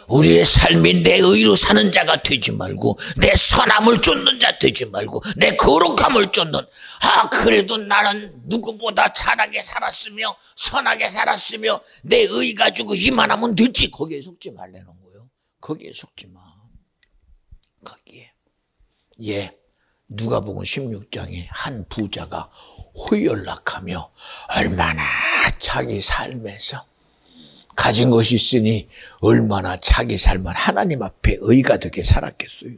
우리의 삶이 내 의로 사는 자가 되지 말고 내 선함을 쫓는 자 되지 말고 내 거룩함을 쫓는 그래도 나는 누구보다 잘하게 살았으며 선하게 살았으며 내 의 가지고 이만하면 되지. 거기에 속지 말라는 거예요. 거기에 속지 마. 거기에. 누가복음 16장에 한 부자가 호연락하며 얼마나 자기 삶에서 가진 것이 있으니 얼마나 자기 삶을 하나님 앞에 의가 되게 살았겠어요.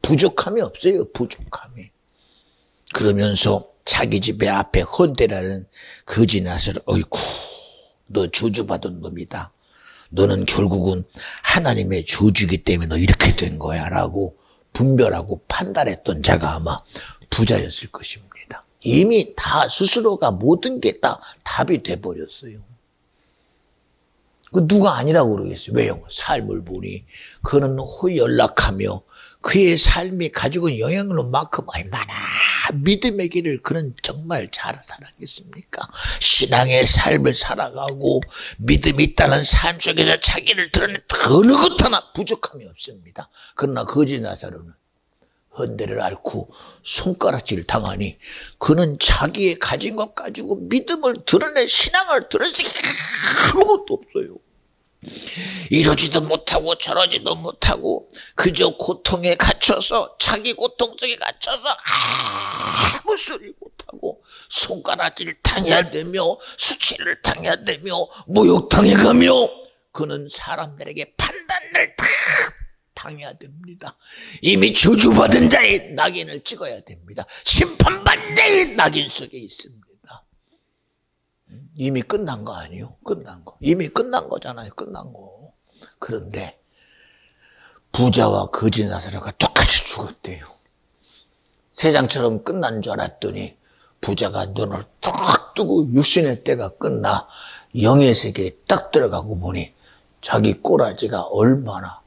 부족함이 없어요. 부족함이. 그러면서 자기 집에 앞에 헌데라는 거지 나서를 어이구 너 저주받은 놈이다. 너는 결국은 하나님의 저주이기 때문에 너 이렇게 된 거야 라고 분별하고 판단했던 자가 아마 부자였을 것입니다. 이미 다 스스로가 모든 게 다 답이 돼버렸어요. 그 누가 아니라고 그러겠어요. 왜요? 삶을 보니 그는 호연락하며 그의 삶이 가지고 있는 영향력만큼 얼마나 믿음의 길을 그는 정말 잘 살았겠습니까? 신앙의 삶을 살아가고 믿음이 있다는 삶 속에서 자기를 드러낸 어느 것 하나 부족함이 없습니다. 그러나 거지 나사로는 헌데를 앓고 손가락질 당하니 그는 자기의 가진 것 가지고 믿음을 드러낼 신앙을 드러낼 수 아무것도 없어요. 이러지도 못하고 저러지도 못하고 그저 고통에 갇혀서 자기 고통 속에 갇혀서 아무 소리 못하고 손가락질 당해야 되며 수치를 당해야 되며 모욕당해가며 그는 사람들에게 판단을 다 당해야 됩니다. 이미 저주받은 자의 낙인을 찍어야 됩니다. 심판받은 자의 낙인 속에 있습니다. 이미 끝난 거 아니에요? 끝난 거. 이미 끝난 거잖아요. 끝난 거. 그런데 부자와 거지 나사로가 똑같이 죽었대요. 세상처럼 끝난 줄 알았더니 부자가 눈을 딱 뜨고 육신의 때가 끝나 영의 세계에 딱 들어가고 보니 자기 꼬라지가 얼마나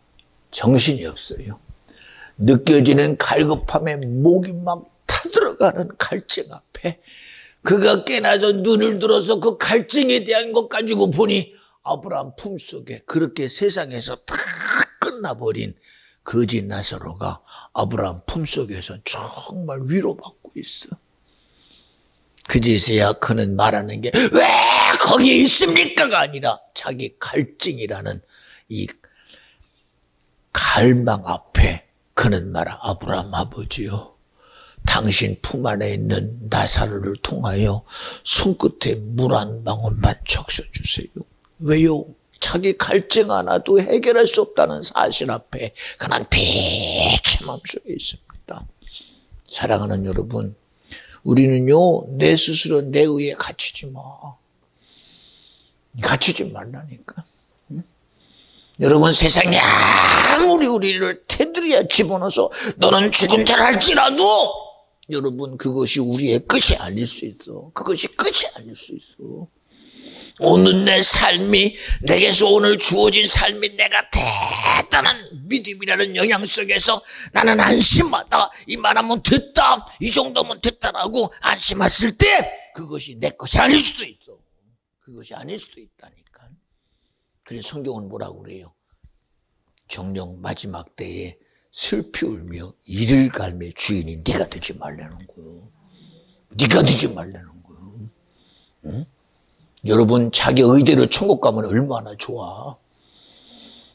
정신이 없어요. 느껴지는 갈급함에 목이 막 타들어가는 갈증 앞에 그가 깨나서 눈을 들어서 그 갈증에 대한 것 가지고 보니 아브라함 품속에 그렇게 세상에서 다 끝나버린 거지 나사로가 아브라함 품속에서 정말 위로받고 있어. 그제서야 그는 말하는 게 왜 거기에 있습니까가 아니라 자기 갈증이라는 이 갈망 앞에 그는 말하 아브라함 아버지요. 당신 품 안에 있는 나사로를 통하여 손끝에 물 한 방울만 적셔주세요. 왜요? 자기 갈증 하나도 해결할 수 없다는 사실 앞에 그는 비참함 속에 있습니다. 사랑하는 여러분, 우리는요 내 스스로 내 의에 갇히지 마. 갇히지 말라니까. 응? 여러분 세상에 아무리 우리를 테두리에 집어넣어서 너는 죽은 자를 할지라도 여러분 그것이 우리의 끝이 아닐 수 있어. 그것이 끝이 아닐 수 있어. 오늘 내 삶이 내게서 오늘 주어진 삶이 내가 대단한 믿음이라는 영향 속에서 나는 안심하다. 이만하면 됐다. 이 정도면 됐다라고 안심했을 때 그것이 내 것이 아닐 수도 있어. 그것이 아닐 수도 있다니까. 그래서 성경은 뭐라고 그래요? 정녕 마지막 때에 슬피 울며 이를 갈매 주인이 네가 되지 말라는 거예요. 네가 되지 말라는 거예요. 응? 여러분 자기 의대로 천국 가면 얼마나 좋아.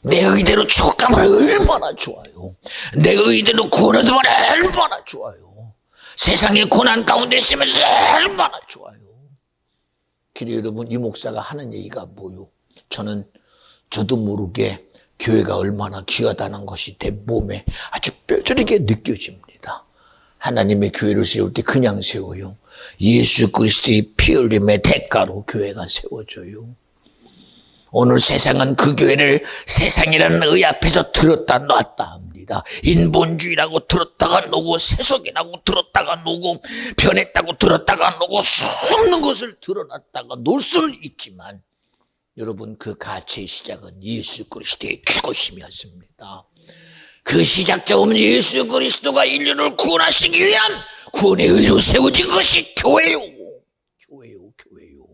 내 의대로 천국 가면 얼마나 좋아요. 내 의대로 구원받으면 얼마나 좋아요. 세상의 고난 가운데 있으면서 얼마나 좋아요. 그래 여러분 이 목사가 하는 얘기가 뭐요? 저도 모르게 교회가 얼마나 귀하다는 것이 내 몸에 아주 뼈저리게 느껴집니다. 하나님의 교회를 세울 때 그냥 세워요. 예수 그리스도의 피 흘림의 대가로 교회가 세워져요. 오늘 세상은 그 교회를 세상이라는 의 앞에서 들었다 놨다 합니다. 인본주의라고 들었다가 놓고 세속이라고 들었다가 놓고 변했다고 들었다가 놓고 수없는 것을 드러났다가 놓을 수는 있지만 여러분 그 가치의 시작은 예수 그리스도의 죽으심이었습니다. 그 시작점은 예수 그리스도가 인류를 구원하시기 위한 구원의 의로 세워진 것이 교회요. 교회요.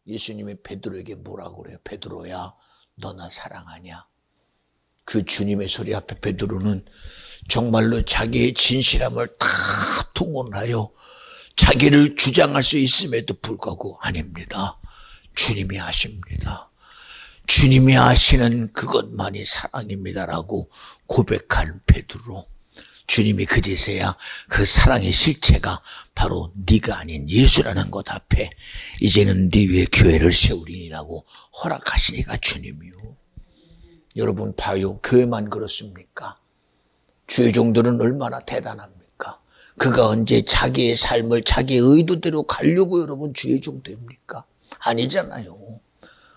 예수님이 베드로에게 뭐라고 그래요? 베드로야 너 나 사랑하냐? 그 주님의 소리 앞에 베드로는 정말로 자기의 진실함을 다 통언하여 자기를 주장할 수 있음에도 불구하고 아닙니다. 주님이 아십니다. 주님이 아시는 그것만이 사랑입니다라고 고백한 베드로. 주님이 그제서야 그 사랑의 실체가 바로 네가 아닌 예수라는 것 앞에 이제는 네 위에 교회를 세우리니라고 허락하시니까 주님이요. 여러분 봐요. 교회만 그렇습니까? 주의 종들은 얼마나 대단합니까? 그가 언제 자기의 삶을 자기의 의도대로 가려고 여러분 주의 종 됩니까? 아니잖아요.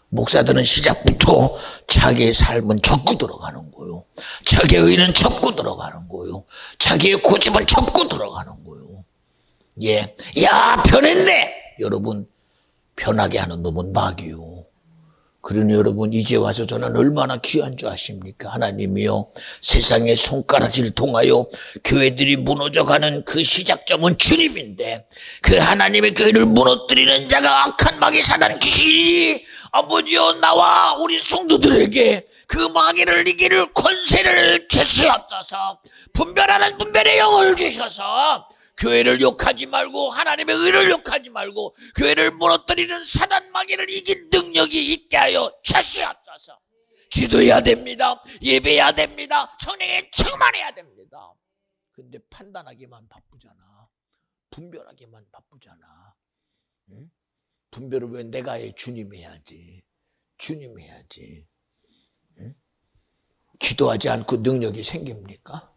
목사들은 시작부터 자기의 삶은 접고 들어가는 거요. 자기의 의는 접고 들어가는 거요. 자기의 고집은 접고 들어가는 거요. 예, 야 변했네. 여러분 변하게 하는 놈은 마귀요. 그러니 여러분 이제 와서 저는 얼마나 귀한 줄 아십니까? 하나님이요 세상의 손가락질을 통하여 교회들이 무너져가는 그 시작점은 주님인데 그 하나님의 교회를 무너뜨리는 자가 악한 마귀 사단 귀신이 아버지여 나와 우리 성도들에게 그 마귀를 이기를 권세를 주시옵소서. 분별하는 분별의 영을 주셔서 교회를 욕하지 말고 하나님의 의를 욕하지 말고 교회를 무너뜨리는 사단 마귀를 이긴 능력이 있게 하여 주시옵소서. 기도해야 됩니다. 예배해야 됩니다. 성령에 충만해야 됩니다. 근데 판단하기만 바쁘잖아. 분별하기만 바쁘잖아. 응? 분별을 왜 내가 해? 주님이 해야지. 주님이 해야지. 응? 기도하지 않고 능력이 생깁니까?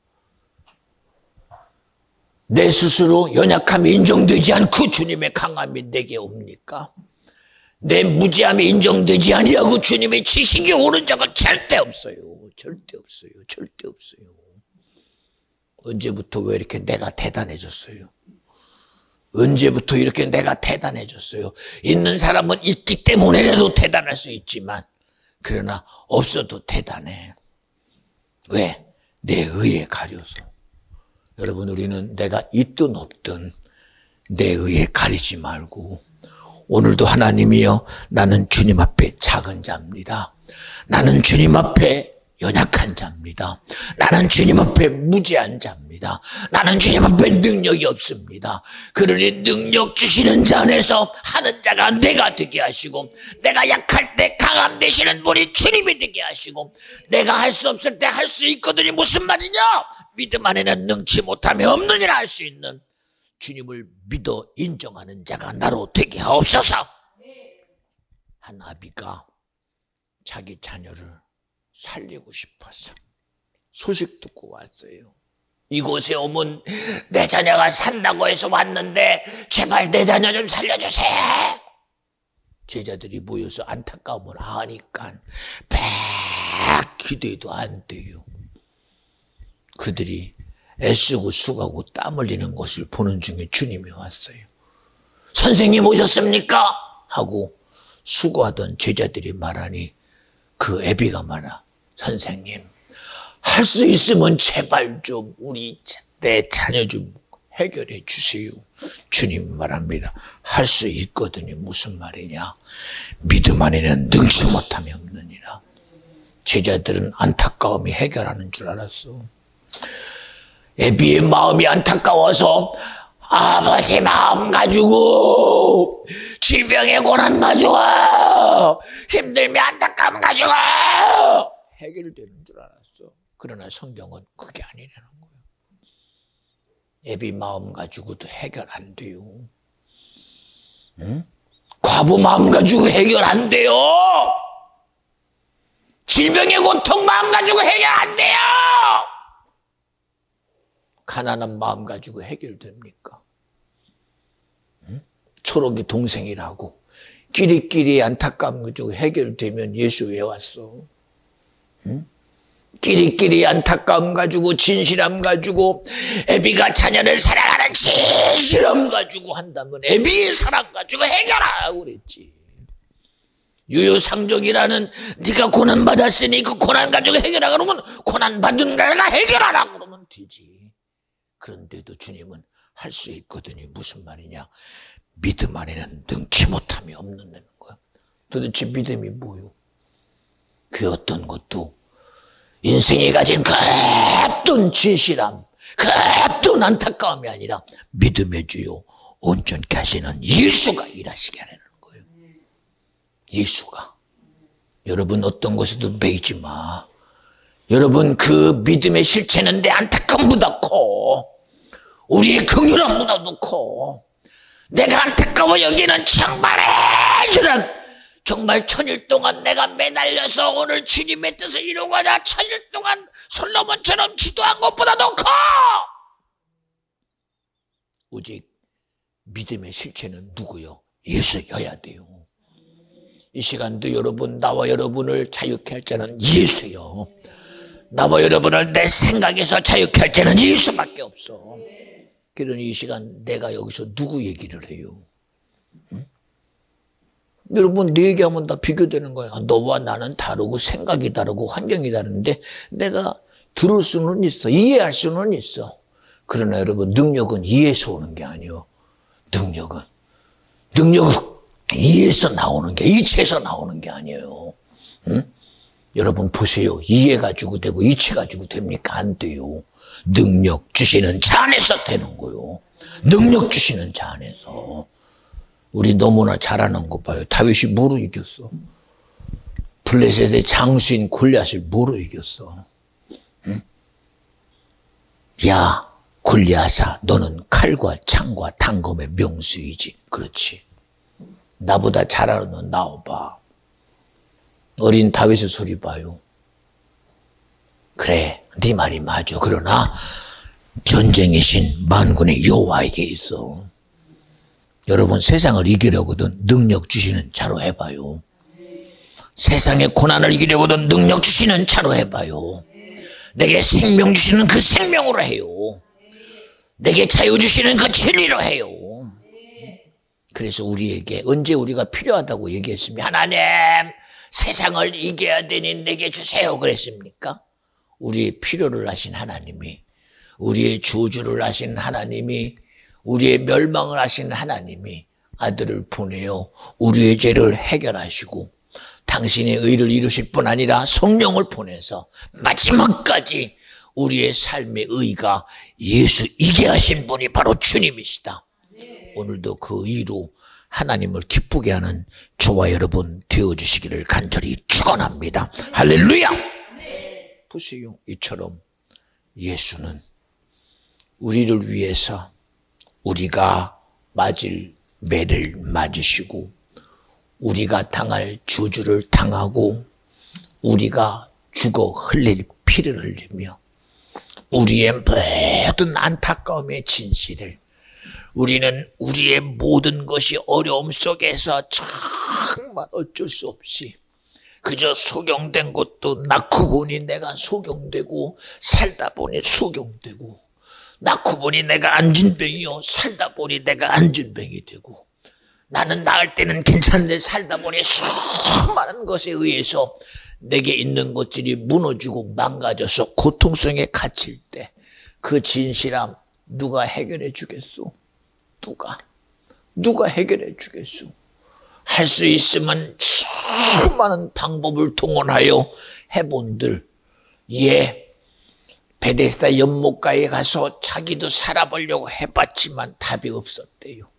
내 스스로 연약함이 인정되지 않고 주님의 강함이 내게 옵니까? 내 무지함이 인정되지 아니하고 주님의 지식이 오는 자가 절대 없어요. 절대 없어요. 절대 없어요. 언제부터 왜 이렇게 내가 대단해졌어요? 언제부터 이렇게 내가 대단해졌어요? 있는 사람은 있기 때문에라도 대단할 수 있지만 그러나 없어도 대단해. 왜? 내 의에 가려서. 여러분 우리는 내가 있든 없든 내 의에 가리지 말고 오늘도 하나님이여 나는 주님 앞에 작은 자입니다. 나는 주님 앞에 연약한 자입니다. 나는 주님 앞에 무지한 자입니다. 나는 주님 앞에 능력이 없습니다. 그러니 능력 주시는 자 안에서 하는 자가 내가 되게 하시고 내가 약할 때 강함 되시는 분이 주님이 되게 하시고 내가 할 수 없을 때 할 수 있거든요. 무슨 말이냐? 믿음 안에는 능치 못하며 없느니라 할 수 있는 주님을 믿어 인정하는 자가 나로 되게 하옵소서. 한 아비가 자기 자녀를 살리고 싶어서 소식 듣고 왔어요. 이곳에 오면 내 자녀가 산다고 해서 왔는데 제발 내 자녀 좀 살려주세요. 제자들이 모여서 안타까움을 하니까 백 기도해도 안 돼요. 그들이 애쓰고 수고하고 땀 흘리는 것을 보는 중에 주님이 왔어요. 선생님 오셨습니까? 하고 수고하던 제자들이 말하니 그 애비가 말하 선생님 할 수 있으면 제발 좀 내 자녀 좀 해결해 주세요. 주님 말합니다. 할 수 있거든요. 무슨 말이냐? 믿음 안에는 능치 못함이 없느니라. 제자들은 안타까움이 해결하는 줄 알았어. 애비의 마음이 안타까워서 아버지 마음 가지고 질병의 고난 가지고 힘들면 안타까움 가지고 해결되는 줄 알았어. 그러나 성경은 그게 아니라는 거예요. 애비 마음 가지고도 해결 안 돼요. 응? 과부 마음 가지고 해결 안 돼요. 질병의 고통 마음 가지고 해결 안 돼요. 가난한 마음 가지고 해결됩니까? 응? 초록이 동생이라고 끼리끼리 안타까움 가지고 해결되면 예수 왜 왔어? 응? 끼리끼리 안타까움 가지고 진실함 가지고 애비가 자녀를 사랑하는 진실함 가지고 한다면 애비의 사랑 가지고 해결하라고 그랬지. 유유상종이라는 네가 고난받았으니 그 고난 가지고 해결하라고 그러면 고난받은 내가 해결하라고 그러면 되지. 그런데도 주님은 할 수 있거든요. 무슨 말이냐? 믿음 안에는 능치 못함이 없는 거야. 도대체 믿음이 뭐요? 그 어떤 것도 인생이 가진 그 어떤 진실함, 그 어떤 안타까움이 아니라 믿음의 주요 온전케 하시는 예수가 일하시게 하라는 거예요. 예수가. 여러분 어떤 것에도 매이지 마. 여러분 그 믿음의 실체는 내 안타까움보다 커. 우리의 긍휼함보다 더 커. 내가 안타까워 여기는 정말해 주는 정말 천일 동안 내가 매달려서 오늘 주님의 뜻을 이루고자 천일 동안 솔로몬처럼 기도한 것보다 더 커. 오직 믿음의 실체는 누구요? 예수여야 돼요. 이 시간도 여러분 나와 여러분을 자유케 할 자는 예수요. 나와 여러분을 내 생각에서 자유케 할 자는 예수밖에 없어. 그러니 이 시간 내가 여기서 누구 얘기를 해요? 응? 여러분 내 얘기하면 다 비교되는 거야. 너와 나는 다르고 생각이 다르고 환경이 다른데 내가 들을 수는 있어. 이해할 수는 있어. 그러나 여러분 능력은 이해에서 오는 게 아니요. 능력은 이해에서 나오는 게 이치에서 나오는 게 아니에요. 응? 여러분 보세요. 이해 가지고 되고 이치 가지고 됩니까? 안 돼요. 능력 주시는 자 안에서 되는 거요. 능력 주시는 자 안에서. 우리 너무나 잘하는 거 봐요. 다윗이 뭐로 이겼어? 블레셋의 장수인 골리앗을 뭐로 이겼어? 응? 야 골리앗아 너는 칼과 창과 단검의 명수이지. 그렇지. 나보다 잘하는 너 나와봐. 어린 다윗의 소리 봐요. 그래 네 말이 맞아. 그러나 전쟁의 신 만군의 여호와에게 있어. 여러분 세상을 이기려거든 능력 주시는 자로 해봐요. 세상의 고난을 이기려거든 능력 주시는 자로 해봐요. 내게 생명 주시는 그 생명으로 해요. 내게 자유 주시는 그 진리로 해요. 그래서 우리에게 언제 우리가 필요하다고 얘기했습니까? 하나님 세상을 이겨야 되니 내게 주세요 그랬습니까? 우리의 필요를 아신 하나님이, 우리의 저주를 아신 하나님이, 우리의 멸망을 아신 하나님이 아들을 보내어 우리의 죄를 해결하시고 당신의 의를 이루실 뿐 아니라 성령을 보내서 마지막까지 우리의 삶의 의가 예수이게 하신 분이 바로 주님이시다. 오늘도 그 의로 하나님을 기쁘게 하는 저와 여러분 되어주시기를 간절히 축원합니다. 할렐루야. 보세요. 이처럼 예수는 우리를 위해서 우리가 맞을 매를 맞으시고 우리가 당할 저주를 당하고 우리가 죽어 흘릴 피를 흘리며 우리의 모든 안타까움의 진실을 우리는 우리의 모든 것이 어려움 속에서 정말 어쩔 수 없이 그저 소경된 것도 낳고 보니 내가 소경되고 살다 보니 소경되고 낳고 보니 내가 안진병이요 살다 보니 내가 안진병이 되고 나는 나을 때는 괜찮은데 살다 보니 수많은 것에 의해서 내게 있는 것들이 무너지고 망가져서 고통성에 갇힐 때 그 진실함 누가 해결해 주겠소? 누가 해결해 주겠소? 할 수 있으면 수많은 방법을 동원하여 해본들, 베데스다 연못가에 가서 자기도 살아보려고 해봤지만 답이 없었대요.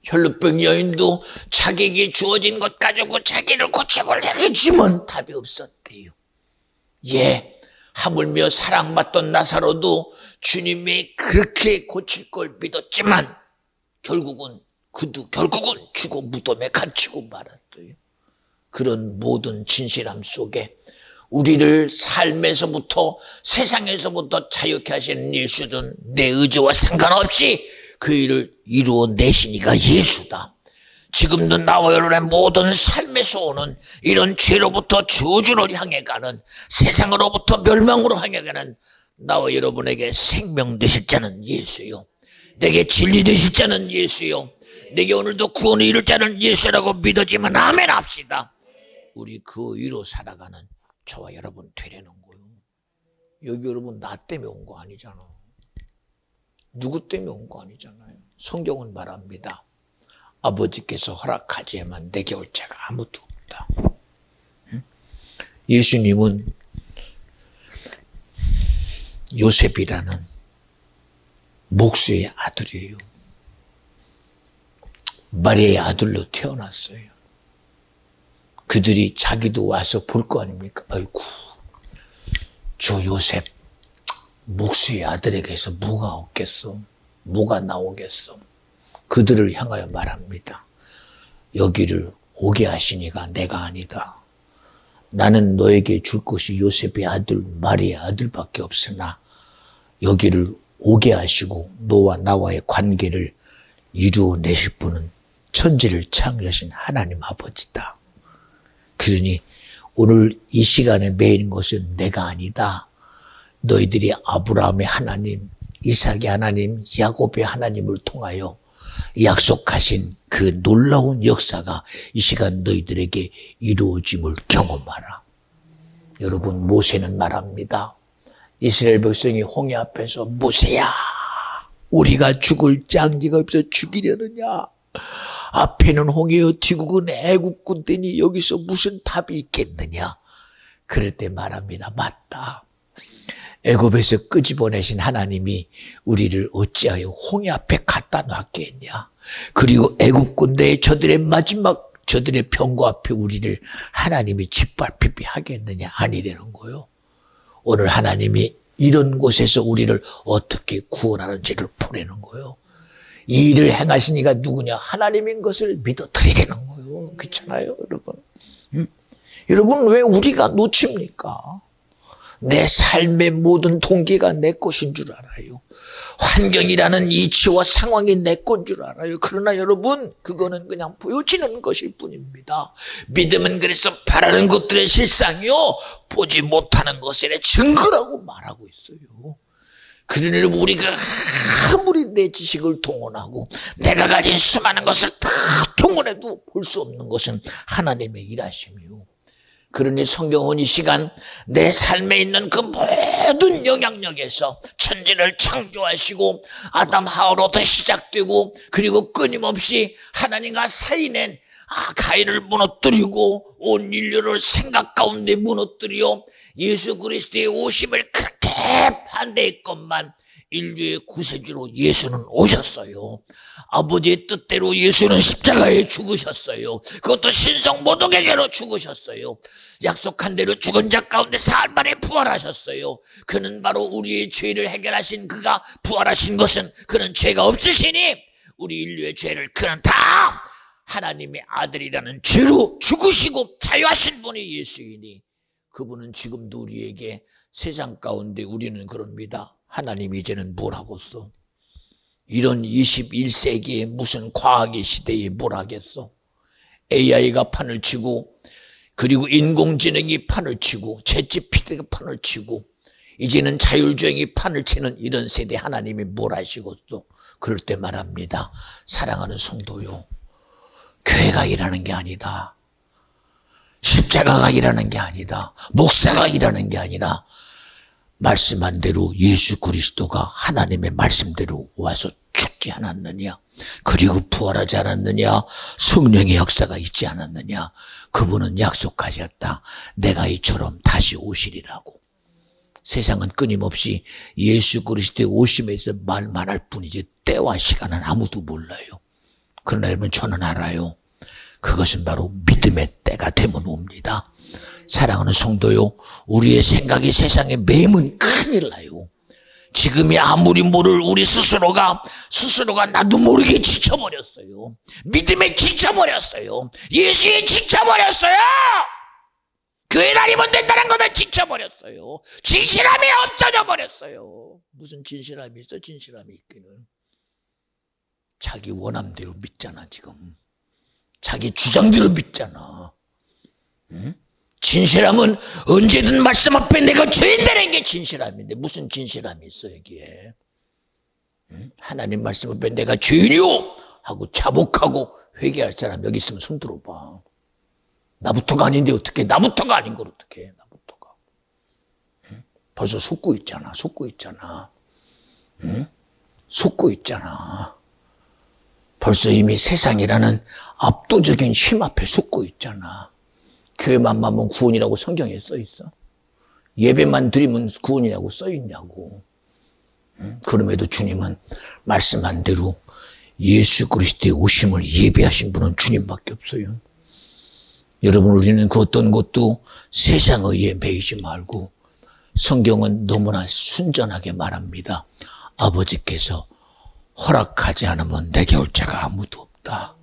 혈루병 여인도 자기에게 주어진 것 가지고 자기를 고쳐보려고 했지만 답이 없었대요. 하물며 사랑받던 나사로도 주님이 그렇게 고칠 걸 믿었지만 결국은 죽어 무덤에 갇히고 말았어요. 그런 모든 진실함 속에 우리를 삶에서부터 세상에서부터 자유케 하시는 예수는 내 의지와 상관없이 그 일을 이루어내시니까 예수다. 지금도 나와 여러분의 모든 삶에서 오는 이런 죄로부터 저주를 향해 가는, 세상으로부터 멸망으로 향해 가는 나와 여러분에게 생명 되실 자는 예수요, 내게 진리 되실 자는 예수요, 내게 오늘도 구원을 이룰 자는 예수라고 믿어지면 아멘 합시다. 우리 그 의로 살아가는 저와 여러분 되려는 거예요. 여기 여러분 나 때문에 온 거 아니잖아. 누구 때문에 온 거 아니잖아요. 성경은 말합니다. 아버지께서 허락하지만 내게 올 자가 아무도 없다. 예수님은 요셉이라는 목수의 아들이에요. 마리아의 아들로 태어났어요. 그들이 자기도 와서 볼 거 아닙니까? 아이고, 저 요셉 목수의 아들에게서 뭐가 없겠어? 뭐가 나오겠어? 그들을 향하여 말합니다. 여기를 오게 하시니가 내가 아니다. 나는 너에게 줄 것이 요셉의 아들 마리아의 아들밖에 없으나 여기를 오게 하시고 너와 나와의 관계를 이루어내실 분은 천지를 창조하신 하나님 아버지다. 그러니 오늘 이 시간에 매이는 것은 내가 아니다. 너희들이 아브라함의 하나님, 이삭의 하나님, 야곱의 하나님을 통하여 약속하신 그 놀라운 역사가 이 시간 너희들에게 이루어짐을 경험하라. 여러분, 모세는 말합니다. 이스라엘 백성이 홍해 앞에서 모세야, 우리가 죽을 짱지가 없어 죽이려느냐? 앞에는 홍해요, 뒤국은 애국군대니 여기서 무슨 답이 있겠느냐? 그럴 때 말합니다. 맞다. 애굽에서 끄집어내신 하나님이 우리를 어찌하여 홍해 앞에 갖다 놨겠냐? 그리고 애굽 군대의 저들의 병거 앞에 우리를 하나님이 짓밟히게 하겠느냐? 아니라는 거요. 오늘 하나님이 이런 곳에서 우리를 어떻게 구원하는지를 보내는 거요. 이 일을 행하시니가 누구냐? 하나님인 것을 믿어드리라는 거요. 그렇잖아요, 여러분. 여러분, 왜 우리가 놓칩니까? 내 삶의 모든 동기가 내 것인 줄 알아요. 환경이라는 이치와 상황이 내 건 줄 알아요. 그러나 여러분, 그거는 그냥 보여지는 것일 뿐입니다. 믿음은 그래서 바라는 것들의 실상이요, 보지 못하는 것의 증거라고 말하고 있어요. 그러니 우리가 아무리 내 지식을 동원하고 내가 가진 수많은 것을 다 동원해도 볼 수 없는 것은 하나님의 일하심이요. 그러니 성경은 이 시간 내 삶에 있는 그 모든 영향력에서 천지를 창조하시고 아담 하와로부터 시작되고 그리고 끊임없이 하나님과 사이낸 가인을 무너뜨리고 온 인류를 생각 가운데 무너뜨려 예수 그리스도의 오심을 그렇게 반대했건만 인류의 구세주로 예수는 오셨어요. 아버지의 뜻대로 예수는 십자가에 죽으셨어요. 그것도 신성 모독에게로 죽으셨어요. 약속한 대로 죽은 자 가운데 사흘 만에 부활하셨어요. 그는 바로 우리의 죄를 해결하신 그가 부활하신 것은 그는 죄가 없으시니 우리 인류의 죄를 그는 다 하나님의 아들이라는 죄로 죽으시고 자유하신 분이 예수이니 그분은 지금도 우리에게 세상 가운데 우리는 그럽니다. 하나님이 이제는 뭘 하겠어? 이런 21세기에 무슨 과학의 시대에 뭘 하겠어? AI가 판을 치고 그리고 인공지능이 판을 치고 챗GPT가 판을 치고 이제는 자율주행이 판을 치는 이런 세대 하나님이 뭘 하시겠어? 그럴 때 말합니다. 사랑하는 성도요, 교회가 일하는 게 아니다. 십자가가 일하는 게 아니다. 목사가 일하는 게 아니라 말씀한 대로 예수 그리스도가 하나님의 말씀대로 와서 죽지 않았느냐? 그리고 부활하지 않았느냐? 성령의 역사가 있지 않았느냐? 그분은 약속하셨다. 내가 이처럼 다시 오시리라고. 세상은 끊임없이 예수 그리스도의 오심에서 말만 할 뿐이지 때와 시간은 아무도 몰라요. 그러나 여러분, 저는 알아요. 그것은 바로 믿음의 때가 되면 옵니다. 사랑하는 성도요, 우리의 생각이 세상에 매면 큰일 나요. 지금이 아무리 모를 우리 스스로가 나도 모르게 지쳐버렸어요. 믿음에 지쳐버렸어요. 예수에 지쳐버렸어요. 교회 다니면 된다는 것에 지쳐버렸어요. 진실함이 없어져 버렸어요. 무슨 진실함이 있어? 진실함이 있기는 자기 원함대로 믿잖아. 지금 자기 주장대로 믿잖아. 응? 진실함은 언제든 말씀 앞에 내가 죄인 되는 게 진실함인데 무슨 진실함이 있어 여기에? 응? 하나님 말씀 앞에 내가 죄인이요 하고 자복하고 회개할 사람 여기 있으면 손 들어봐. 나부터가 아닌데 어떻게? 나부터가 아닌 걸 어떻게 해? 나부터가. 응? 벌써 속고 있잖아. 응? 속고 있잖아. 벌써 이미 세상이라는 압도적인 힘 앞에 속고 있잖아. 교회만 가면 구원이라고 성경에 써 있어? 예배만 드리면 구원이라고 써 있냐고. 응? 그럼에도 주님은 말씀한 대로 예수 그리스도의 오심을 예비하신 분은 주님밖에 없어요. 여러분, 우리는 그 어떤 것도 세상에 의해 매이지 말고 성경은 너무나 순전하게 말합니다. 아버지께서 허락하지 않으면 내게 올 자가 아무도 없다.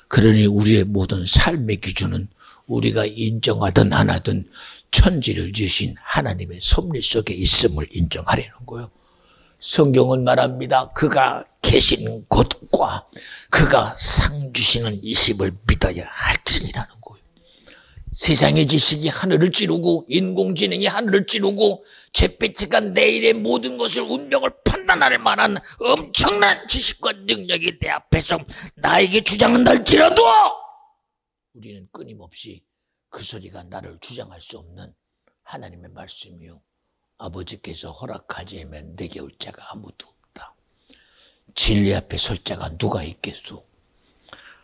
그러니 우리의 모든 삶의 기준은 우리가 인정하든 안 하든 천지를 지으신 하나님의 섭리 속에 있음을 인정하려는 거예요. 성경은 말합니다. 그가 계신 곳과 그가 상 주시는 이 집을 믿어야 할지니라는 거예요. 세상의 지식이 하늘을 찌르고 인공지능이 하늘을 찌르고 재배치가 내일의 모든 것을 운명을 판단할 만한 엄청난 지식과 능력이 내 앞에서 나에게 주장은 할지라도 우리는 끊임없이 그 소리가 나를 주장할 수 없는 하나님의 말씀이요. 아버지께서 허락하지 않으면 내게 올 자가 아무도 없다. 진리 앞에 설 자가 누가 있겠소?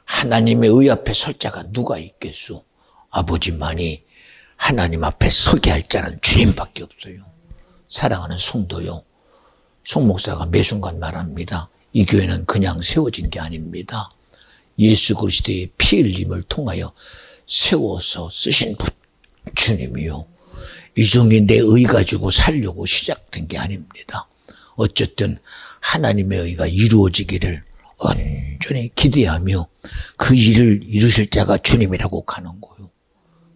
하나님의 의 앞에 설 자가 누가 있겠소? 아버지만이 하나님 앞에 서게 할 자는 주님밖에 없어요. 사랑하는 성도요, 송 목사가 매 순간 말합니다. 이 교회는 그냥 세워진 게 아닙니다. 예수 그리스도의 피 흘림을 통하여 세워서 쓰신 분 주님이요. 이종이 내 의 가지고 살려고 시작된 게 아닙니다. 어쨌든 하나님의 의가 이루어지기를 온전히 기대하며 그 일을 이루실 자가 주님이라고 가는 거예요.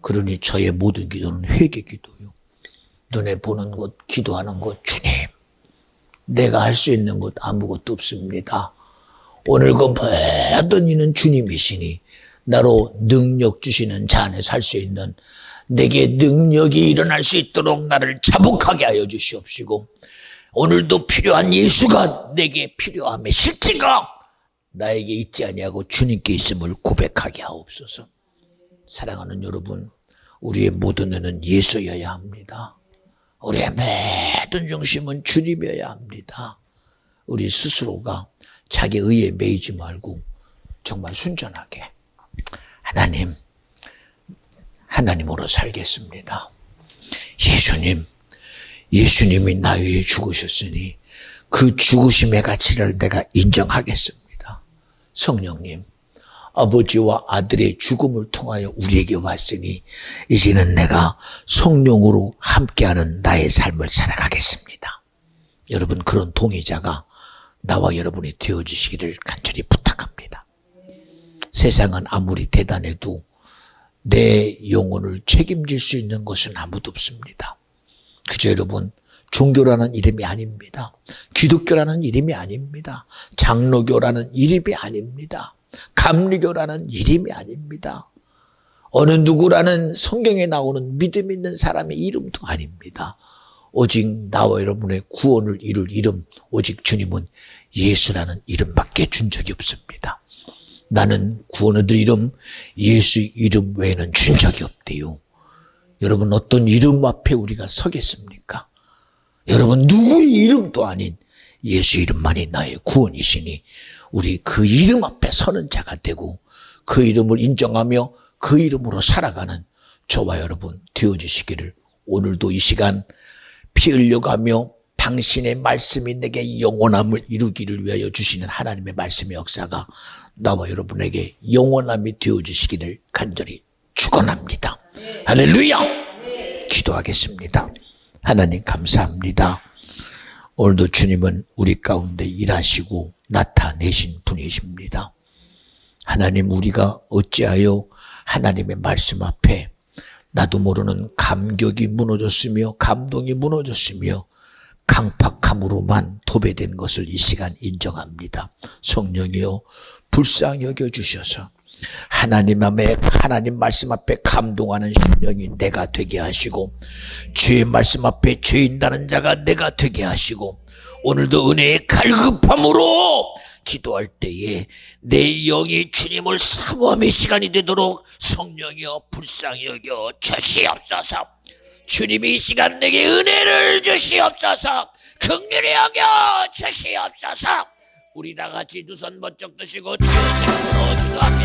그러니 저의 모든 기도는 회개 기도요. 눈에 보는 것, 기도하는 것, 주님, 내가 할 수 있는 것 아무것도 없습니다. 오늘 그 모든 이는 주님이시니 나로 능력 주시는 자 안에 살 수 있는 내게 능력이 일어날 수 있도록 나를 자복하게 하여 주시옵시고 오늘도 필요한 예수가 내게 필요함에 실제가 나에게 있지 아니하고 주님께 있음을 고백하게 하옵소서. 사랑하는 여러분, 우리의 모든 의는 예수여야 합니다. 우리의 모든 중심은 주님이어야 합니다. 우리 스스로가 자기 의에 매이지 말고 정말 순전하게 하나님, 하나님으로 살겠습니다. 예수님이 나 위해 죽으셨으니 그 죽으심의 가치를 내가 인정하겠습니다. 성령님, 아버지와 아들의 죽음을 통하여 우리에게 왔으니 이제는 내가 성령으로 함께하는 나의 삶을 살아가겠습니다. 여러분, 그런 동의자가 나와 여러분이 되어주시기를 간절히 부탁합니다. 세상은 아무리 대단해도 내 영혼을 책임질 수 있는 것은 아무도 없습니다. 그저 여러분, 종교라는 이름이 아닙니다. 기독교라는 이름이 아닙니다. 장로교라는 이름이 아닙니다. 감리교라는 이름이 아닙니다. 어느 누구라는 성경에 나오는 믿음 있는 사람의 이름도 아닙니다. 오직 나와 여러분의 구원을 이룰 이름, 오직 주님은 예수라는 이름밖에 준 적이 없습니다. 나는 구원 얻을 이름, 예수 이름 외에는 준 적이 없대요. 여러분, 어떤 이름 앞에 우리가 서겠습니까? 여러분 누구의 이름도 아닌 예수 이름만이 나의 구원이시니 우리 그 이름 앞에 서는 자가 되고 그 이름을 인정하며 그 이름으로 살아가는 저와 여러분 되어주시기를 오늘도 이 시간 피 흘려가며 당신의 말씀이 내게 영원함을 이루기를 위하여 주시는 하나님의 말씀의 역사가 나와 여러분에게 영원함이 되어주시기를 간절히 축원합니다. 할렐루야. 기도하겠습니다. 하나님 감사합니다. 오늘도 주님은 우리 가운데 일하시고 나타내신 분이십니다. 하나님 우리가 어찌하여 하나님의 말씀 앞에 나도 모르는 감격이 무너졌으며 감동이 무너졌으며 강팍함으로만 도배된 것을 이 시간 인정합니다. 성령이여 불쌍히 여겨주셔서 하나님 말씀 앞에 감동하는 심령이 내가 되게 하시고 주의 말씀 앞에 죄인다는 자가 내가 되게 하시고 오늘도 은혜의 갈급함으로 기도할 때에 내 영이 주님을 사모함의 시간이 되도록 성령이여 불쌍히 여겨 주시옵소서. 주님이 이 시간 내게 은혜를 주시옵소서. 긍휼히 여겨 주시옵소서. 우리 다 같이 두 손 번쩍 드시고 주의 이름으로 기도합니다.